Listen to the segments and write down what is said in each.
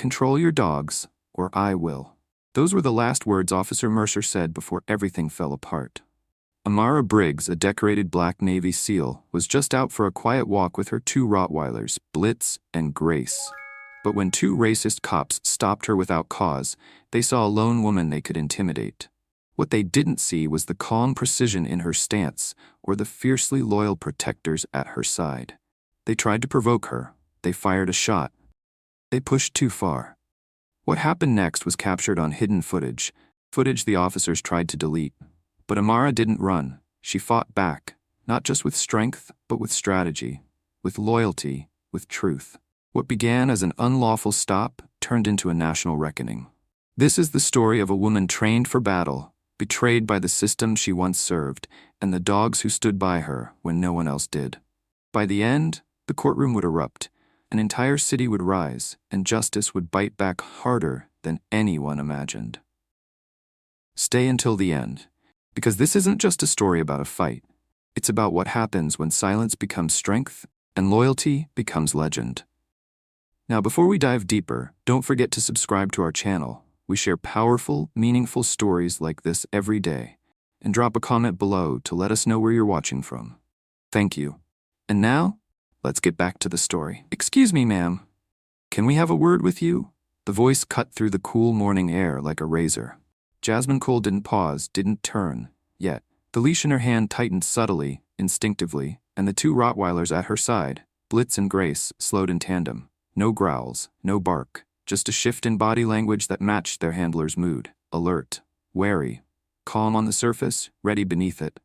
Control your dogs, or I will." Those were the last words Officer Mercer said before everything fell apart. Amara Briggs, a decorated black Navy SEAL, was just out for a quiet walk with her 2 Rottweilers, Blitz and Grace. But when 2 racist cops stopped her without cause, they saw a lone woman they could intimidate. What they didn't see was the calm precision in her stance or the fiercely loyal protectors at her side. They tried to provoke her. They fired a shot. They pushed too far. What happened next was captured on hidden footage the officers tried to delete. But Amara didn't run. She fought back, not just with strength, but with strategy, with loyalty, with truth. What began as an unlawful stop turned into a national reckoning. This is the story of a woman trained for battle, betrayed by the system she once served, and the dogs who stood by her when no one else did. By the end, the courtroom would erupt, an entire city would rise, and justice would bite back harder than anyone imagined. Stay until the end, because this isn't just a story about a fight. It's about what happens when silence becomes strength and loyalty becomes legend. Now, before we dive deeper, don't forget to subscribe to our channel. We share powerful, meaningful stories like this every day. And drop a comment below to let us know where you're watching from. Thank you. And now, let's get back to the story. "Excuse me, ma'am. Can we have a word with you?" The voice cut through the cool morning air like a razor. Jasmine Cole didn't pause, didn't turn, yet. The leash in her hand tightened subtly, instinctively, and the 2 Rottweilers at her side, Blitz and Grace, slowed in tandem. No growls, no bark, just a shift in body language that matched their handler's mood. Alert, wary, calm on the surface, ready beneath it.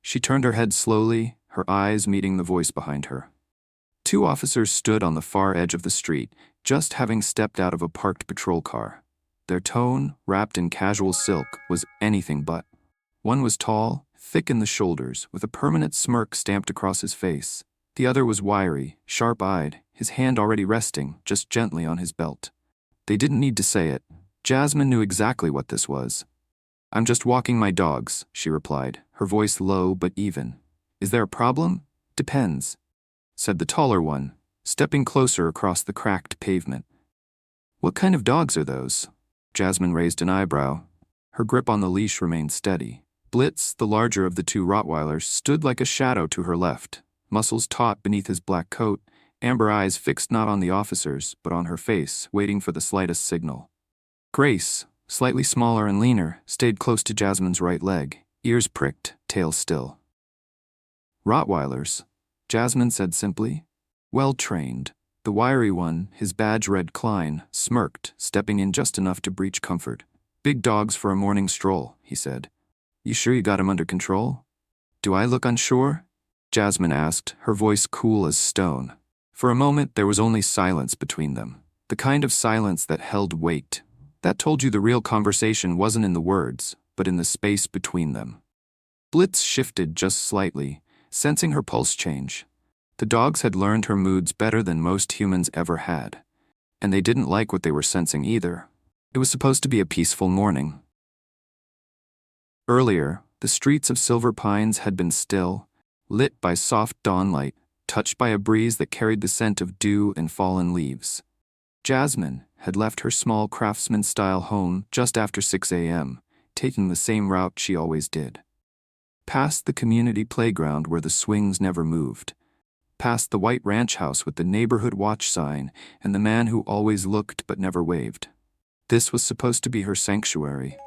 She turned her head slowly, her eyes meeting the voice behind her. 2 officers stood on the far edge of the street, just having stepped out of a parked patrol car. Their tone, wrapped in casual silk, was anything but. One was tall, thick in the shoulders, with a permanent smirk stamped across his face. The other was wiry, sharp-eyed, his hand already resting, just gently on his belt. They didn't need to say it. Jasmine knew exactly what this was. "I'm just walking my dogs," she replied, her voice low but even. "Is there a problem?" "Depends," said the taller one, stepping closer across the cracked pavement. "What kind of dogs are those?" Jasmine raised an eyebrow. Her grip on the leash remained steady. Blitz, the larger of the 2 Rottweilers, stood like a shadow to her left, muscles taut beneath his black coat, amber eyes fixed not on the officers, but on her face, waiting for the slightest signal. Grace, slightly smaller and leaner, stayed close to Jasmine's right leg, ears pricked, tail still. "Rottweilers," Jasmine said simply. "Well-trained." The wiry one, his badge-red Klein, smirked, stepping in just enough to breach comfort. "Big dogs for a morning stroll," he said. "You sure you got him under control?" "Do I look unsure?" Jasmine asked, her voice cool as stone. For a moment, there was only silence between them. The kind of silence that held weight. That told you the real conversation wasn't in the words, but in the space between them. Blitz shifted just slightly, sensing her pulse change. The dogs had learned her moods better than most humans ever had. And they didn't like what they were sensing either. It was supposed to be a peaceful morning. Earlier, the streets of Silver Pines had been still, lit by soft dawnlight, touched by a breeze that carried the scent of dew and fallen leaves. Jasmine had left her small craftsman-style home just after 6 a.m., taking the same route she always did. Past the community playground where the swings never moved. Past the white ranch house with the neighborhood watch sign and the man who always looked but never waved. This was supposed to be her sanctuary.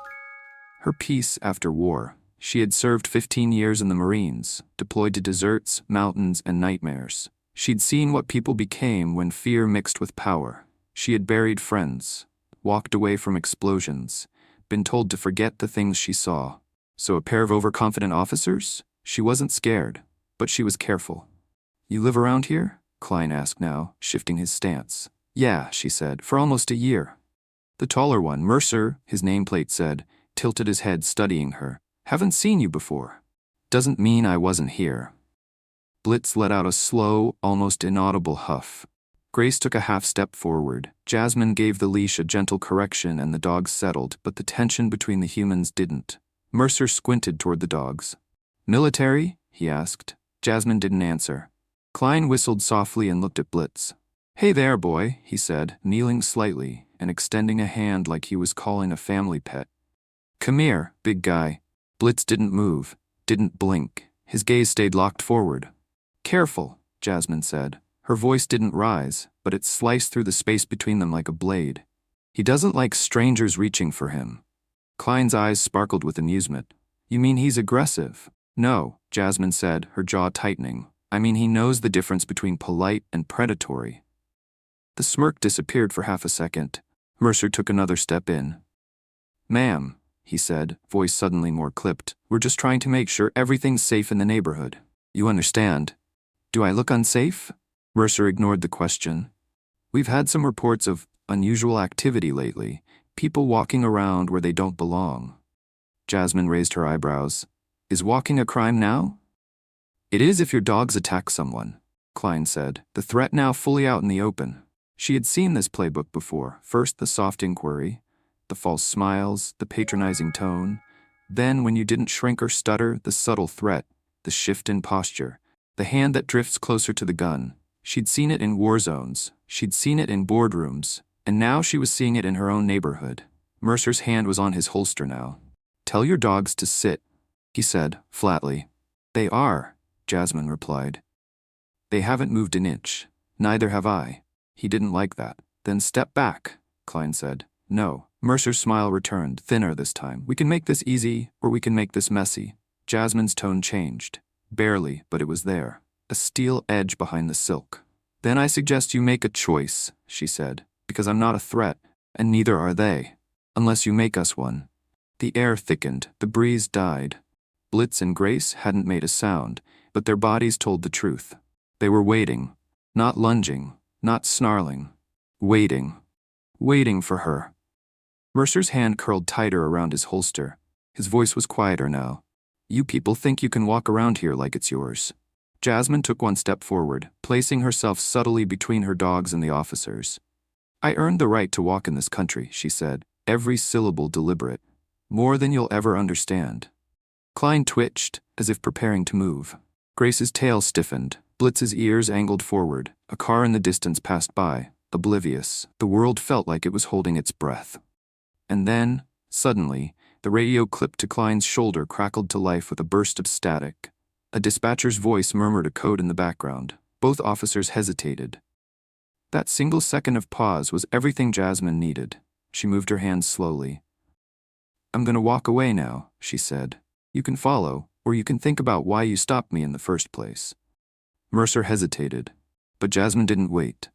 Her peace after war. She had served 15 years in the Marines, deployed to deserts, mountains, and nightmares. She'd seen what people became when fear mixed with power. She had buried friends, walked away from explosions, been told to forget the things she saw. So a pair of overconfident officers? She wasn't scared, but she was careful. "You live around here?" Klein asked now, shifting his stance. "Yeah," she said, "for almost a year." The taller one, Mercer, his nameplate said, tilted his head studying her. "Haven't seen you before." "Doesn't mean I wasn't here." Blitz let out a slow, almost inaudible huff. Grace took a half-step forward. Jasmine gave the leash a gentle correction and the dogs settled, but the tension between the humans didn't. Mercer squinted toward the dogs. "Military?" he asked. Jasmine didn't answer. Klein whistled softly and looked at Blitz. "Hey there, boy," he said, kneeling slightly, and extending a hand like he was calling a family pet. "Come here, big guy." Blitz didn't move, didn't blink. His gaze stayed locked forward. "Careful," Jasmine said. Her voice didn't rise, but it sliced through the space between them like a blade. "He doesn't like strangers reaching for him." Klein's eyes sparkled with amusement. "You mean he's aggressive?" "No," Jasmine said, her jaw tightening. "I mean he knows the difference between polite and predatory." The smirk disappeared for half a second. Mercer took another step in. "Ma'am," he said, voice suddenly more clipped, "we're just trying to make sure everything's safe in the neighborhood. You understand?" "Do I look unsafe?" Mercer ignored the question. "We've had some reports of unusual activity lately, people walking around where they don't belong." Jasmine raised her eyebrows. "Is walking a crime now?" "It is if your dogs attack someone," Klein said, the threat now fully out in the open. She had seen this playbook before, first the soft inquiry, the false smiles, the patronizing tone. Then, when you didn't shrink or stutter, the subtle threat, the shift in posture, the hand that drifts closer to the gun. She'd seen it in war zones, she'd seen it in boardrooms, and now she was seeing it in her own neighborhood. Mercer's hand was on his holster now. "Tell your dogs to sit," he said, flatly. "They are," Jasmine replied. "They haven't moved an inch. Neither have I." He didn't like that. "Then step back," Klein said. "No." Mercer's smile returned, thinner this time. "We can make this easy, or we can make this messy." Jasmine's tone changed. Barely, but it was there. A steel edge behind the silk. "Then I suggest you make a choice," she said, "because I'm not a threat, and neither are they. Unless you make us one." The air thickened, the breeze died. Blitz and Grace hadn't made a sound, but their bodies told the truth. They were waiting, not lunging, not snarling. Waiting. Waiting for her. Mercer's hand curled tighter around his holster. His voice was quieter now. "You people think you can walk around here like it's yours." Jasmine took one step forward, placing herself subtly between her dogs and the officers. "I earned the right to walk in this country," she said, every syllable deliberate. "More than you'll ever understand." Klein twitched, as if preparing to move. Grace's tail stiffened, Blitz's ears angled forward. A car in the distance passed by, oblivious. The world felt like it was holding its breath. And then, suddenly, the radio clipped to Klein's shoulder crackled to life with a burst of static. A dispatcher's voice murmured a code in the background. Both officers hesitated. That single second of pause was everything Jasmine needed. She moved her hands slowly. "I'm gonna walk away now," she said. "You can follow, or you can think about why you stopped me in the first place." Mercer hesitated, but Jasmine didn't wait.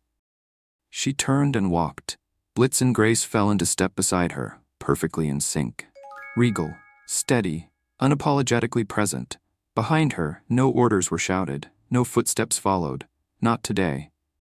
She turned and walked. Blitz and Grace fell into step beside her, perfectly in sync. Regal, steady, unapologetically present. Behind her, no orders were shouted, no footsteps followed. Not today.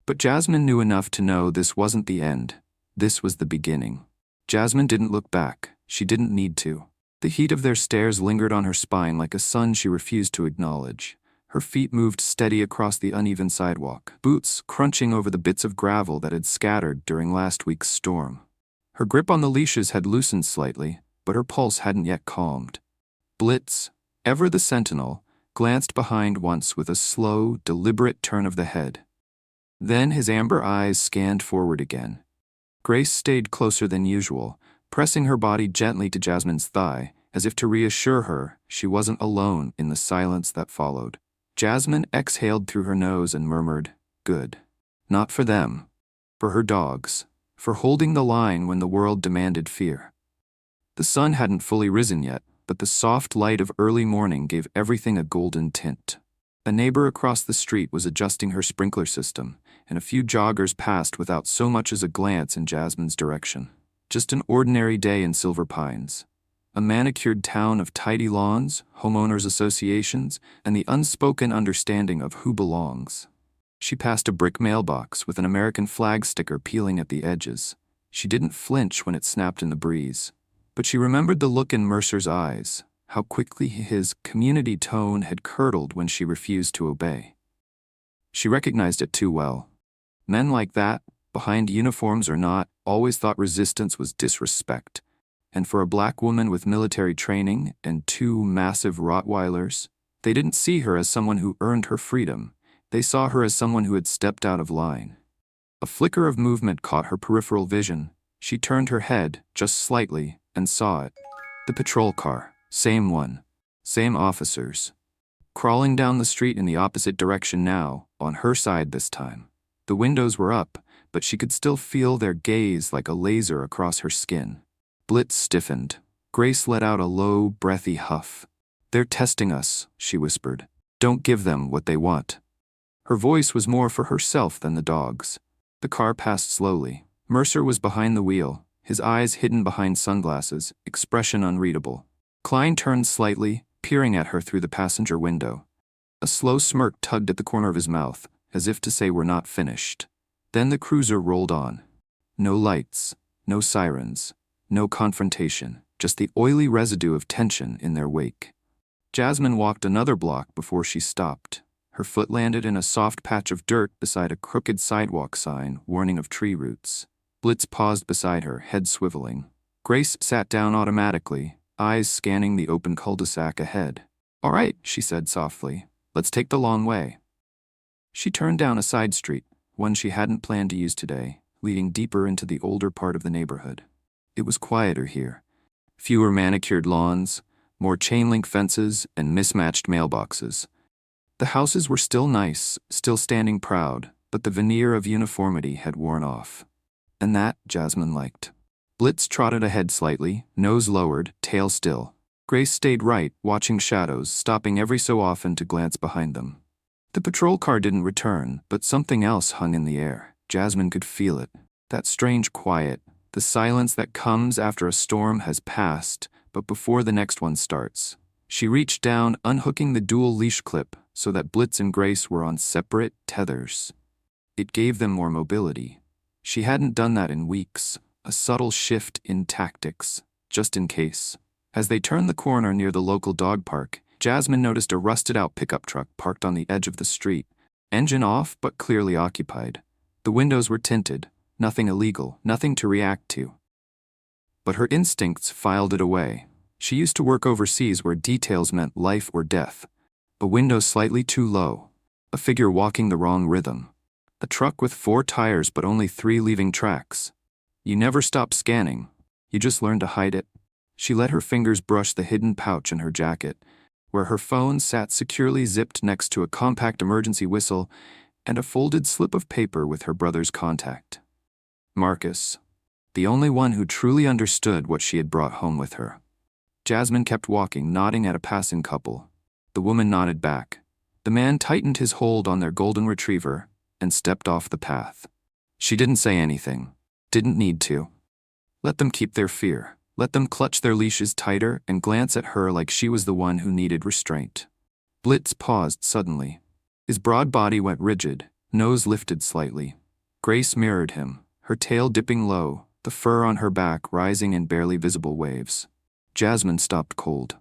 But Jasmine knew enough to know this wasn't the end. This was the beginning. Jasmine didn't look back. She didn't need to. The heat of their stares lingered on her spine like a sun she refused to acknowledge. Her feet moved steady across the uneven sidewalk, boots crunching over the bits of gravel that had scattered during last week's storm. Her grip on the leashes had loosened slightly, but her pulse hadn't yet calmed. Blitz, ever the sentinel, glanced behind once with a slow, deliberate turn of the head. Then his amber eyes scanned forward again. Grace stayed closer than usual, pressing her body gently to Jasmine's thigh, as if to reassure her she wasn't alone in the silence that followed. Jasmine exhaled through her nose and murmured, "Good. Not for them. For her dogs. For holding the line when the world demanded fear." The sun hadn't fully risen yet, but the soft light of early morning gave everything a golden tint. A neighbor across the street was adjusting her sprinkler system, and a few joggers passed without so much as a glance in Jasmine's direction. Just an ordinary day in Silver Pines. A manicured town of tidy lawns, homeowners associations, and the unspoken understanding of who belongs. She passed a brick mailbox with an American flag sticker peeling at the edges. She didn't flinch when it snapped in the breeze. But she remembered the look in Mercer's eyes, how quickly his community tone had curdled when she refused to obey. She recognized it too well. Men like that, behind uniforms or not, always thought resistance was disrespect. And for a black woman with military training and 2 massive Rottweilers, they didn't see her as someone who earned her freedom. They saw her as someone who had stepped out of line. A flicker of movement caught her peripheral vision. She turned her head, just slightly, and saw it. The patrol car. Same one. Same officers. Crawling down the street in the opposite direction now, on her side this time. The windows were up, but she could still feel their gaze like a laser across her skin. Blitz stiffened. Grace let out a low, breathy huff. "They're testing us," she whispered. "Don't give them what they want." Her voice was more for herself than the dogs. The car passed slowly. Mercer was behind the wheel, his eyes hidden behind sunglasses, expression unreadable. Klein turned slightly, peering at her through the passenger window. A slow smirk tugged at the corner of his mouth, as if to say we're not finished. Then the cruiser rolled on. No lights, no sirens, no confrontation, just the oily residue of tension in their wake. Jasmine walked another block before she stopped. Her foot landed in a soft patch of dirt beside a crooked sidewalk sign warning of tree roots. Blitz paused beside her, head swiveling. Grace sat down automatically, eyes scanning the open cul-de-sac ahead. "All right," she said softly. "Let's take the long way." She turned down a side street, one she hadn't planned to use today, leading deeper into the older part of the neighborhood. It was quieter here. Fewer manicured lawns, more chain-link fences, and mismatched mailboxes. The houses were still nice, still standing proud, but the veneer of uniformity had worn off. And that Jasmine liked. Blitz trotted ahead slightly, nose lowered, tail still. Grace stayed right, watching shadows, stopping every so often to glance behind them. The patrol car didn't return, but something else hung in the air. Jasmine could feel it. That strange quiet, the silence that comes after a storm has passed, but before the next one starts. She reached down, unhooking the dual leash clip so that Blitz and Grace were on separate tethers. It gave them more mobility. She hadn't done that in weeks, a subtle shift in tactics, just in case. As they turned the corner near the local dog park, Jasmine noticed a rusted-out pickup truck parked on the edge of the street, engine off but clearly occupied. The windows were tinted, nothing illegal, nothing to react to. But her instincts filed it away. She used to work overseas where details meant life or death. A window slightly too low, a figure walking the wrong rhythm, a truck with 4 tires but only 3 leaving tracks. You never stop scanning, you just learn to hide it. She let her fingers brush the hidden pouch in her jacket, where her phone sat securely zipped next to a compact emergency whistle and a folded slip of paper with her brother's contact. Marcus, the only one who truly understood what she had brought home with her. Jasmine kept walking, nodding at a passing couple. The woman nodded back. The man tightened his hold on their golden retriever and stepped off the path. She didn't say anything. Didn't need to. Let them keep their fear. Let them clutch their leashes tighter and glance at her like she was the one who needed restraint. Blitz paused suddenly. His broad body went rigid, nose lifted slightly. Grace mirrored him, her tail dipping low, the fur on her back rising in barely visible waves. Jasmine stopped cold.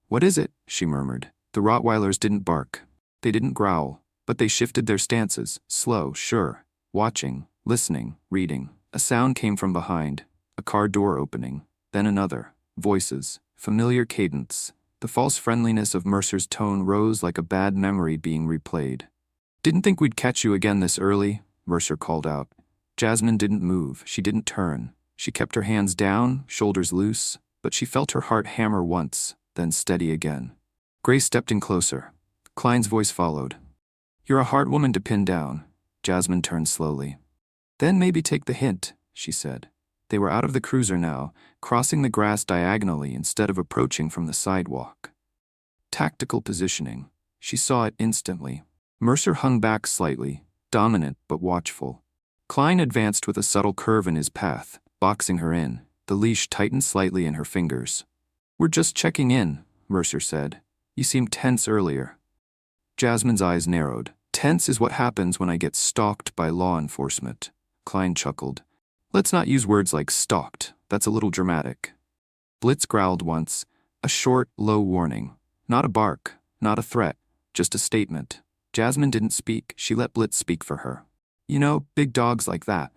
"What is it?" she murmured. The Rottweilers didn't bark. They didn't growl, but they shifted their stances, slow, sure, watching, listening, reading. A sound came from behind, a car door opening. Then another. Voices. Familiar cadence. The false friendliness of Mercer's tone rose like a bad memory being replayed. "Didn't think we'd catch you again this early," Mercer called out. Jasmine didn't move. She didn't turn. She kept her hands down, shoulders loose, but she felt her heart hammer once, then steady again. Grace stepped in closer. Klein's voice followed. "You're a hard woman to pin down." Jasmine turned slowly. "Then maybe take the hint," she said. They were out of the cruiser now, crossing the grass diagonally instead of approaching from the sidewalk. Tactical positioning. She saw it instantly. Mercer hung back slightly, dominant but watchful. Klein advanced with a subtle curve in his path, boxing her in. The leash tightened slightly in her fingers. "We're just checking in," Mercer said. "You seemed tense earlier." Jasmine's eyes narrowed. "Tense is what happens when I get stalked by law enforcement." Klein chuckled. "Let's not use words like stalked. That's a little dramatic." Blitz growled once, a short, low warning. Not a bark, not a threat, just a statement. Jasmine didn't speak. She let Blitz speak for her. "You know, big dogs like that,"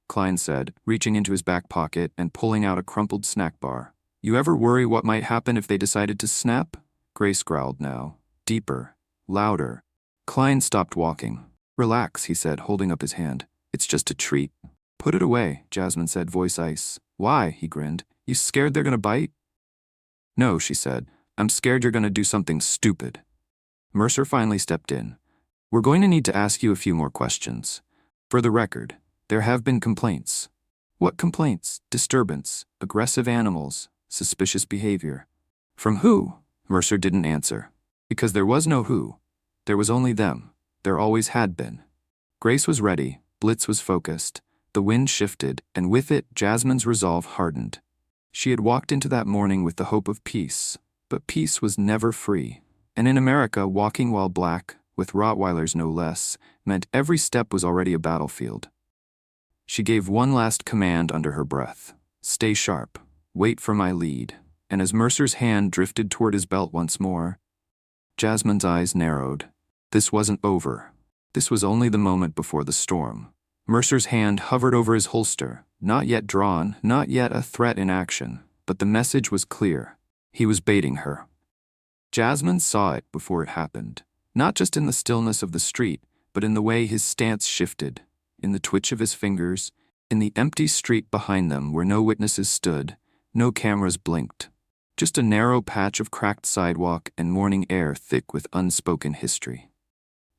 Klein said, reaching into his back pocket and pulling out a crumpled snack bar. "You ever worry what might happen if they decided to snap?" Grace growled now, deeper, louder. Klein stopped walking. "Relax," he said, holding up his hand. "It's just a treat." Put it away, Jasmine said, voice ice. Why? He grinned. You scared they're gonna bite? No, she said. I'm scared you're gonna do something stupid. Mercer finally stepped in. We're going to need to ask you a few more questions. For the record, there have been complaints. What complaints? Disturbance, aggressive animals, suspicious behavior. From who? Mercer didn't answer. Because there was no who. There was only them. There always had been. Grace was ready. Blitz was focused. The wind shifted, and with it, Jasmine's resolve hardened. She had walked into that morning with the hope of peace, but peace was never free. And in America, walking while black, with Rottweilers no less, meant every step was already a battlefield. She gave one last command under her breath. Stay sharp. Wait for my lead. And as Mercer's hand drifted toward his belt once more, Jasmine's eyes narrowed. This wasn't over. This was only the moment before the storm. Mercer's hand hovered over his holster, not yet drawn, not yet a threat in action, but the message was clear. He was baiting her. Jasmine saw it before it happened, not just in the stillness of the street, but in the way his stance shifted, in the twitch of his fingers, in the empty street behind them where no witnesses stood, no cameras blinked. Just a narrow patch of cracked sidewalk and morning air thick with unspoken history.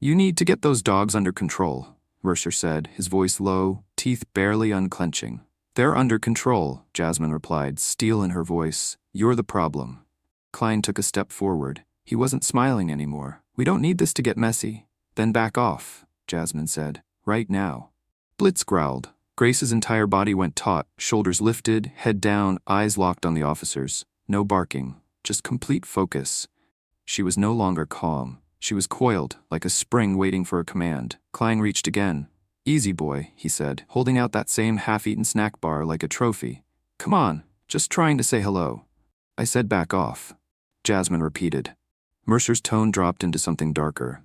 You need to get those dogs under control, Mercer said, his voice low, teeth barely unclenching. They're under control, Jasmine replied, steel in her voice. You're the problem. Klein took a step forward. He wasn't smiling anymore. We don't need this to get messy. Then back off, Jasmine said. Right now. Blitz growled. Grace's entire body went taut, shoulders lifted, head down, eyes locked on the officers. No barking, just complete focus. She was no longer calm. She was coiled, like a spring waiting for a command. Klein reached again. Easy, boy, he said, holding out that same half-eaten snack bar like a trophy. Come on, just trying to say hello. I said back off. Jasmine repeated. Mercer's tone dropped into something darker.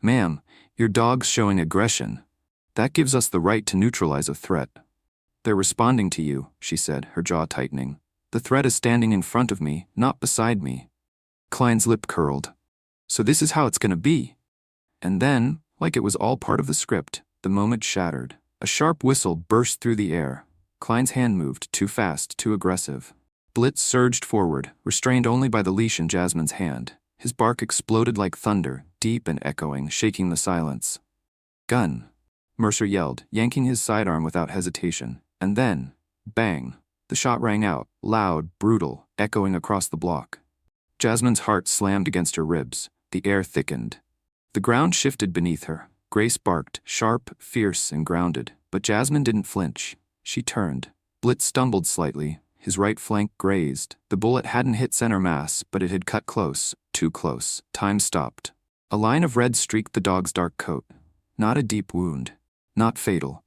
Ma'am, your dog's showing aggression. That gives us the right to neutralize a threat. They're responding to you, she said, her jaw tightening. The threat is standing in front of me, not beside me. Klein's lip curled. So this is how it's gonna be. And then, like it was all part of the script, the moment shattered. A sharp whistle burst through the air. Klein's hand moved, too fast, too aggressive. Blitz surged forward, restrained only by the leash in Jasmine's hand. His bark exploded like thunder, deep and echoing, shaking the silence. Gun, Mercer yelled, yanking his sidearm without hesitation. And then, bang. The shot rang out, loud, brutal, echoing across the block. Jasmine's heart slammed against her ribs. The air thickened. The ground shifted beneath her. Grace barked, sharp, fierce, and grounded. But Jasmine didn't flinch. She turned. Blitz stumbled slightly. His right flank grazed. The bullet hadn't hit center mass, but it had cut close. Too close. Time stopped. A line of red streaked the dog's dark coat. Not a deep wound. Not fatal.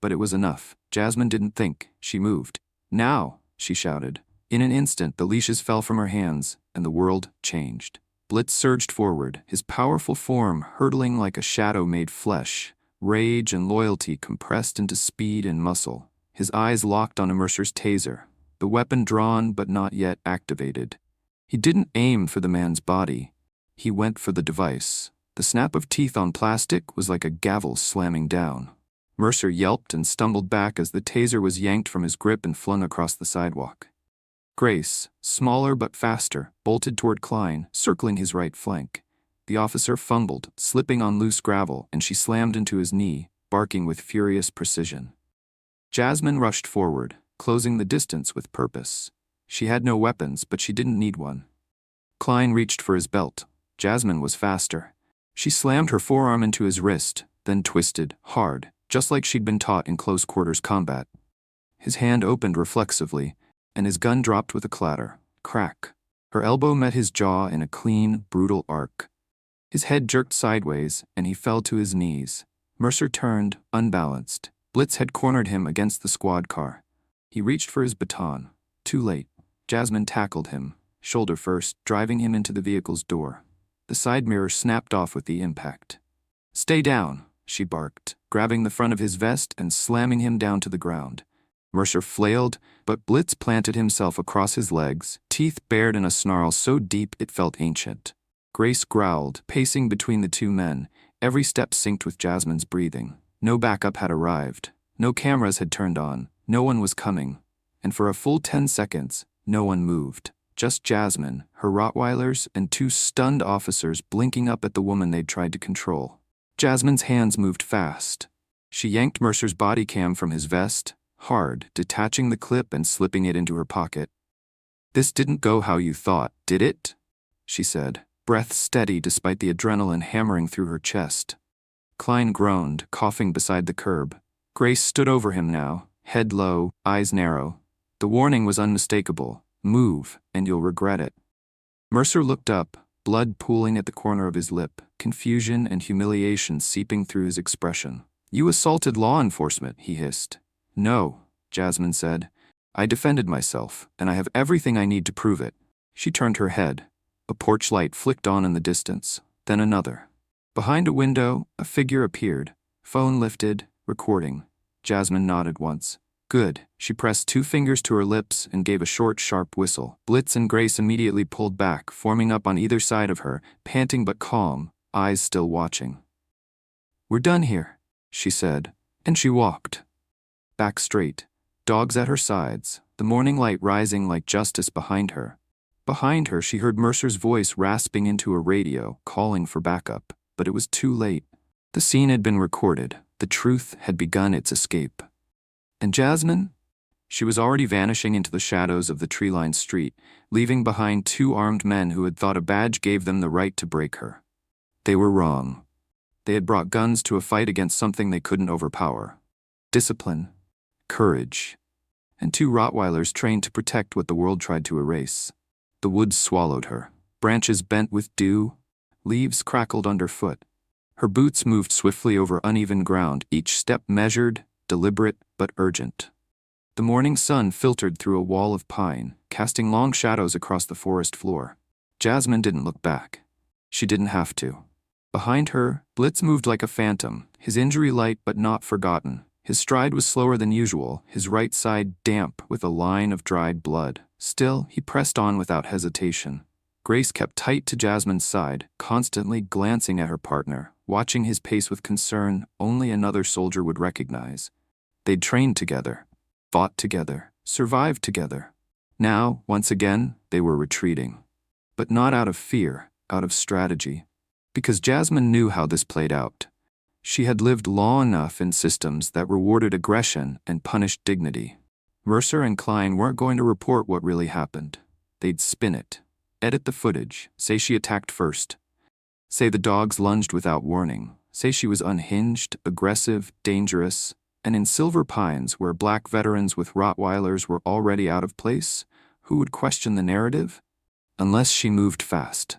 But it was enough. Jasmine didn't think. She moved. Now, she shouted. In an instant, the leashes fell from her hands, and the world changed. Blitz surged forward, his powerful form hurtling like a shadow made flesh, rage and loyalty compressed into speed and muscle. His eyes locked on Mercer's taser, the weapon drawn but not yet activated. He didn't aim for the man's body. He went for the device. The snap of teeth on plastic was like a gavel slamming down. Mercer yelped and stumbled back as the taser was yanked from his grip and flung across the sidewalk. Grace, smaller but faster, bolted toward Klein, circling his right flank. The officer fumbled, slipping on loose gravel, and she slammed into his knee, barking with furious precision. Jasmine rushed forward, closing the distance with purpose. She had no weapons, but she didn't need one. Klein reached for his belt. Jasmine was faster. She slammed her forearm into his wrist, then twisted, hard, just like she'd been taught in close-quarters combat. His hand opened reflexively, and his gun dropped with a clatter. Crack. Her elbow met his jaw in a clean, brutal arc. His head jerked sideways, and he fell to his knees. Mercer turned, unbalanced. Blitz had cornered him against the squad car. He reached for his baton. Too late. Jasmine tackled him, shoulder first, driving him into the vehicle's door. The side mirror snapped off with the impact. Stay down, she barked, grabbing the front of his vest and slamming him down to the ground. Mercer flailed, but Blitz planted himself across his legs, teeth bared in a snarl so deep it felt ancient. Grace growled, pacing between the two men, every step synced with Jasmine's breathing. No backup had arrived. No cameras had turned on, no one was coming, and for a full 10 seconds, no one moved. Just Jasmine, her Rottweilers, and 2 stunned officers blinking up at the woman they'd tried to control. Jasmine's hands moved fast. She yanked Mercer's body cam from his vest, hard, detaching the clip and slipping it into her pocket. "This didn't go how you thought, did it?" she said, breath steady despite the adrenaline hammering through her chest. Klein groaned, coughing beside the curb. Grace stood over him now, head low, eyes narrow. The warning was unmistakable. "Move, and you'll regret it." Mercer looked up, blood pooling at the corner of his lip, confusion and humiliation seeping through his expression. "You assaulted law enforcement," he hissed. "No," Jasmine said. "I defended myself, and I have everything I need to prove it." She turned her head. A porch light flicked on in the distance, then another. Behind a window, a figure appeared. Phone lifted, recording. Jasmine nodded once. "Good." She pressed 2 fingers to her lips and gave a short, sharp whistle. Blitz and Grace immediately pulled back, forming up on either side of her, panting but calm, eyes still watching. "We're done here," she said, and she walked. Back straight, dogs at her sides, the morning light rising like justice behind her. Behind her, she heard Mercer's voice rasping into a radio, calling for backup, but it was too late. The scene had been recorded. The truth had begun its escape. And Jasmine? She was already vanishing into the shadows of the tree-lined street, leaving behind 2 armed men who had thought a badge gave them the right to break her. They were wrong. They had brought guns to a fight against something they couldn't overpower. Discipline, courage, and 2 Rottweilers trained to protect what the world tried to erase. The woods swallowed her. Branches bent with dew, leaves crackled underfoot. Her boots moved swiftly over uneven ground, each step measured, deliberate but urgent. The morning sun filtered through a wall of pine, casting long shadows across the forest floor. Jasmine didn't look back. She didn't have to. Behind her, Blitz moved like a phantom, his injury light but not forgotten. His stride was slower than usual, his right side damp with a line of dried blood. Still, he pressed on without hesitation. Grace kept tight to Jasmine's side, constantly glancing at her partner, watching his pace with concern only another soldier would recognize. They'd trained together, fought together, survived together. Now, once again, they were retreating. But not out of fear, out of strategy. Because Jasmine knew how this played out. She had lived long enough in systems that rewarded aggression and punished dignity. Mercer and Klein weren't going to report what really happened. They'd spin it, edit the footage, say she attacked first, say the dogs lunged without warning, say she was unhinged, aggressive, dangerous, and in Silver Pines, where black veterans with Rottweilers were already out of place, who would question the narrative? Unless she moved fast.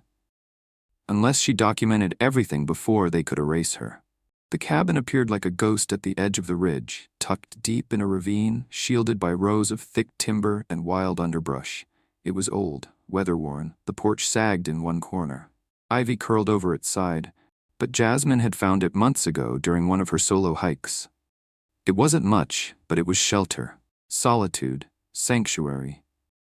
Unless she documented everything before they could erase her. The cabin appeared like a ghost at the edge of the ridge, tucked deep in a ravine, shielded by rows of thick timber and wild underbrush. It was old, weather-worn. The porch sagged in one corner. Ivy curled over its side, but Jasmine had found it months ago during one of her solo hikes. It wasn't much, but it was shelter, solitude, sanctuary.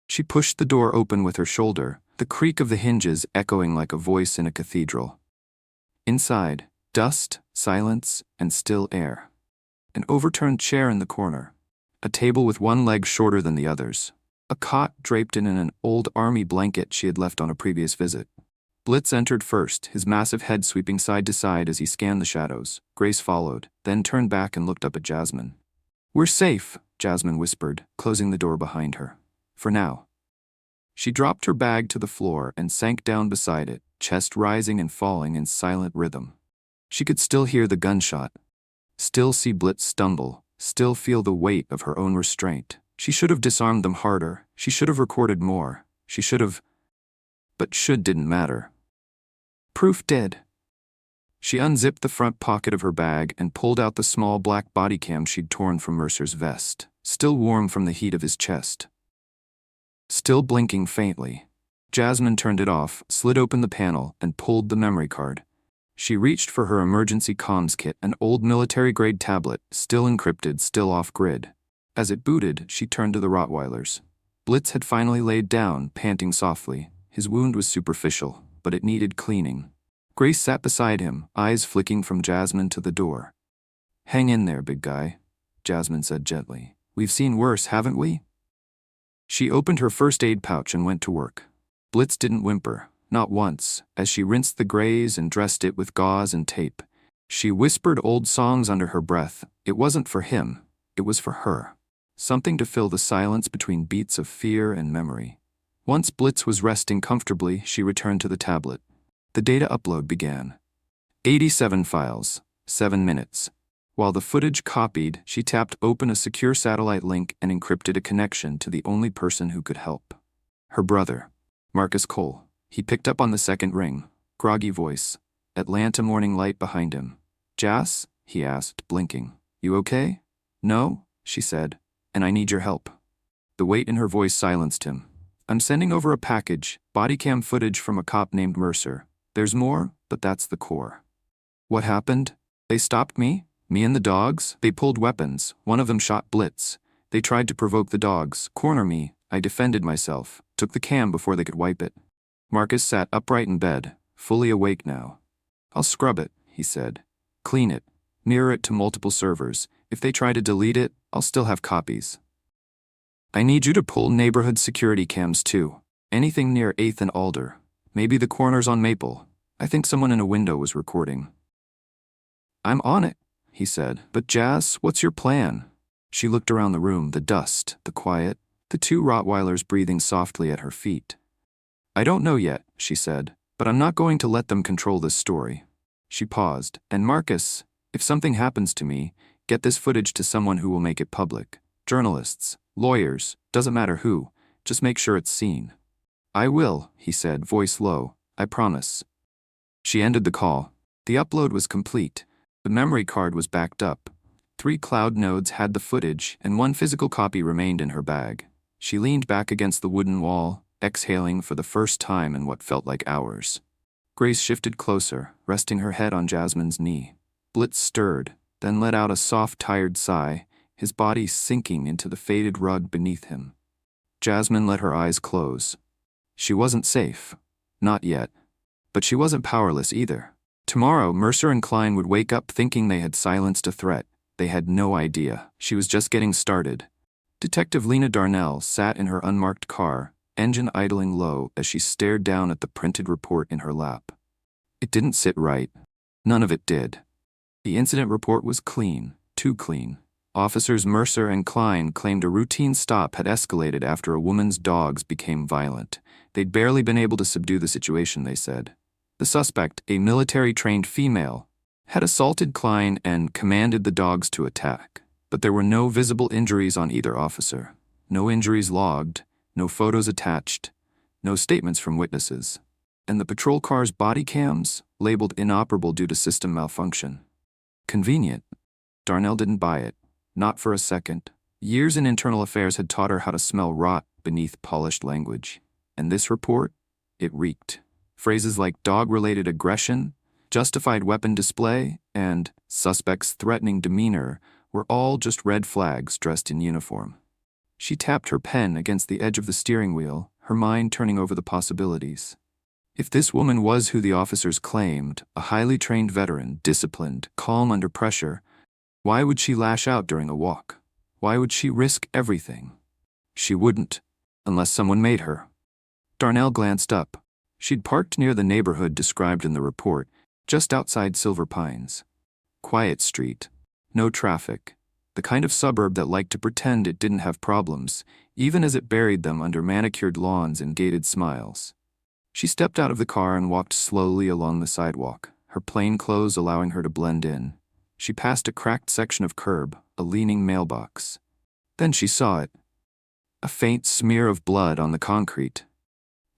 She pushed the door open with her shoulder, the creak of the hinges echoing like a voice in a cathedral. Inside, dust, silence, and still air. An overturned chair in the corner. A table with one leg shorter than the others. A cot draped in an old army blanket she had left on a previous visit. Blitz entered first, his massive head sweeping side to side as he scanned the shadows. Grace followed, then turned back and looked up at Jasmine. "We're safe," Jasmine whispered, closing the door behind her. "For now." She dropped her bag to the floor and sank down beside it, chest rising and falling in silent rhythm. She could still hear the gunshot, still see Blitz stumble, still feel the weight of her own restraint. She should have disarmed them harder. She should have recorded more. She should have... But should didn't matter. Proof did. She unzipped the front pocket of her bag and pulled out the small black body cam she'd torn from Mercer's vest, still warm from the heat of his chest. Still blinking faintly. Jasmine turned it off, slid open the panel, and pulled the memory card. She reached for her emergency comms kit, an old military-grade tablet, still encrypted, still off-grid. As it booted, she turned to the Rottweilers. Blitz had finally laid down, panting softly. His wound was superficial, but it needed cleaning. Grace sat beside him, eyes flicking from Jasmine to the door. "Hang in there, big guy. Jasmine said gently. We've seen worse, haven't we? She opened her first aid pouch and went to work. Blitz didn't whimper, not once, as she rinsed the graze and dressed it with gauze and tape. She whispered old songs under her breath. It wasn't for him, it was for her. Something to fill the silence between beats of fear and memory. Once Blitz was resting comfortably, she returned to the tablet. The data upload began. 87 files, 7 minutes. While the footage copied, she tapped open a secure satellite link and encrypted a connection to the only person who could help. Her brother, Marcus Cole. He picked up on the second ring. Groggy voice. Atlanta morning light behind him. Jas? He asked, blinking. You okay? No, she said. And I need your help. The weight in her voice silenced him. I'm sending over a package, body cam footage from a cop named Mercer. There's more, but that's the core. What happened? They stopped me? Me and the dogs? They pulled weapons. One of them shot Blitz. They tried to provoke the dogs, corner me. I defended myself, took the cam before they could wipe it. Marcus sat upright in bed, fully awake now. I'll scrub it, he said. Clean it. Mirror it to multiple servers. If they try to delete it, I'll still have copies. I need you to pull neighborhood security cams too. Anything near 8th and Alder. Maybe the corners on Maple. I think someone in a window was recording. I'm on it, he said. But Jas, what's your plan? She looked around the room, the dust, the quiet, the 2 Rottweilers breathing softly at her feet. I don't know yet, she said, but I'm not going to let them control this story. She paused. And Marcus, if something happens to me, get this footage to someone who will make it public. Journalists, lawyers, doesn't matter who, just make sure it's seen. I will, he said, voice low. I promise. She ended the call. The upload was complete. The memory card was backed up. 3 cloud nodes had the footage, and 1 physical copy remained in her bag. She leaned back against the wooden wall, exhaling for the first time in what felt like hours. Grace shifted closer, resting her head on Jasmine's knee. Blitz stirred, then let out a soft, tired sigh, his body sinking into the faded rug beneath him. Jasmine let her eyes close. She wasn't safe. Not yet. But she wasn't powerless either. Tomorrow, Mercer and Klein would wake up thinking they had silenced a threat. They had no idea. She was just getting started. Detective Lena Darnell sat in her unmarked car, engine idling low as she stared down at the printed report in her lap. It didn't sit right. None of it did. The incident report was clean, too clean. Officers Mercer and Klein claimed a routine stop had escalated after a woman's dogs became violent. They'd barely been able to subdue the situation, they said. The suspect, a military-trained female, had assaulted Klein and commanded the dogs to attack. But there were no visible injuries on either officer. No injuries logged, no photos attached, no statements from witnesses. And the patrol car's body cams, labeled inoperable due to system malfunction. Convenient. Darnell didn't buy it. Not for a second. Years in internal affairs had taught her how to smell rot beneath polished language. And this report? It reeked. Phrases like dog-related aggression, justified weapon display, and suspect's threatening demeanor were all just red flags dressed in uniform. She tapped her pen against the edge of the steering wheel, her mind turning over the possibilities. If this woman was who the officers claimed, a highly trained veteran, disciplined, calm under pressure, why would she lash out during a walk? Why would she risk everything? She wouldn't, unless someone made her. Darnell glanced up. She'd parked near the neighborhood described in the report, just outside Silver Pines. Quiet street. No traffic. The kind of suburb that liked to pretend it didn't have problems, even as it buried them under manicured lawns and gated smiles. She stepped out of the car and walked slowly along the sidewalk, her plain clothes allowing her to blend in. She passed a cracked section of curb, a leaning mailbox. Then she saw it. A faint smear of blood on the concrete.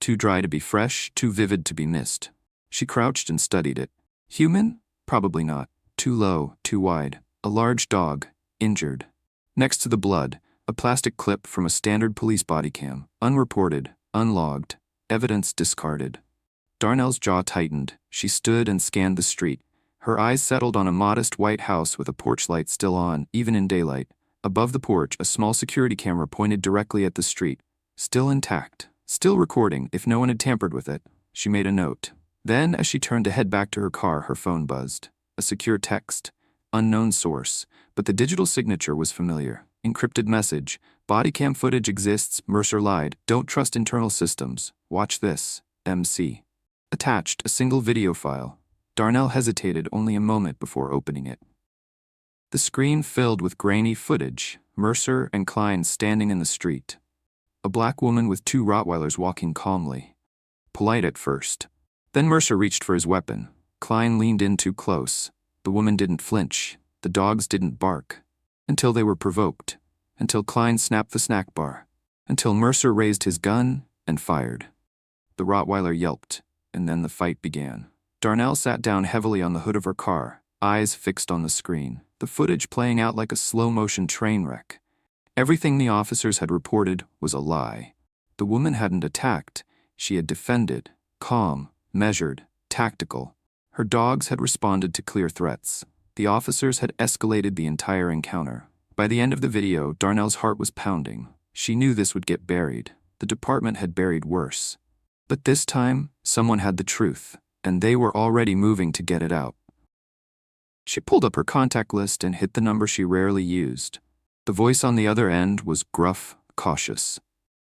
Too dry to be fresh, too vivid to be missed. She crouched and studied it. Human? Probably not. Too low, too wide. A large dog, injured. Next to the blood, a plastic clip from a standard police body cam, unreported, unlogged, evidence discarded. Darnell's jaw tightened. She stood and scanned the street. Her eyes settled on a modest white house with a porch light still on, even in daylight. Above the porch, a small security camera pointed directly at the street. Still intact. Still recording, if no one had tampered with it. She made a note. Then, as she turned to head back to her car, her phone buzzed. A secure text. Unknown source, but the digital signature was familiar. Encrypted message. Body cam footage exists. Mercer lied. Don't trust internal systems. Watch this. MC. Attached, a single video file. Darnell hesitated only a moment before opening it. The screen filled with grainy footage. Mercer and Klein standing in the street. A black woman with 2 Rottweilers walking calmly. Polite at first. Then Mercer reached for his weapon. Klein leaned in too close. The woman didn't flinch. The dogs didn't bark. Until they were provoked. Until Klein snapped the snack bar. Until Mercer raised his gun and fired. The Rottweiler yelped, and then the fight began. Darnell sat down heavily on the hood of her car, eyes fixed on the screen, the footage playing out like a slow-motion train wreck. Everything the officers had reported was a lie. The woman hadn't attacked. She had defended, calm, measured, tactical. Her dogs had responded to clear threats. The officers had escalated the entire encounter. By the end of the video, Darnell's heart was pounding. She knew this would get buried. The department had buried worse. But this time, someone had the truth, and they were already moving to get it out. She pulled up her contact list and hit the number she rarely used. The voice on the other end was gruff, cautious.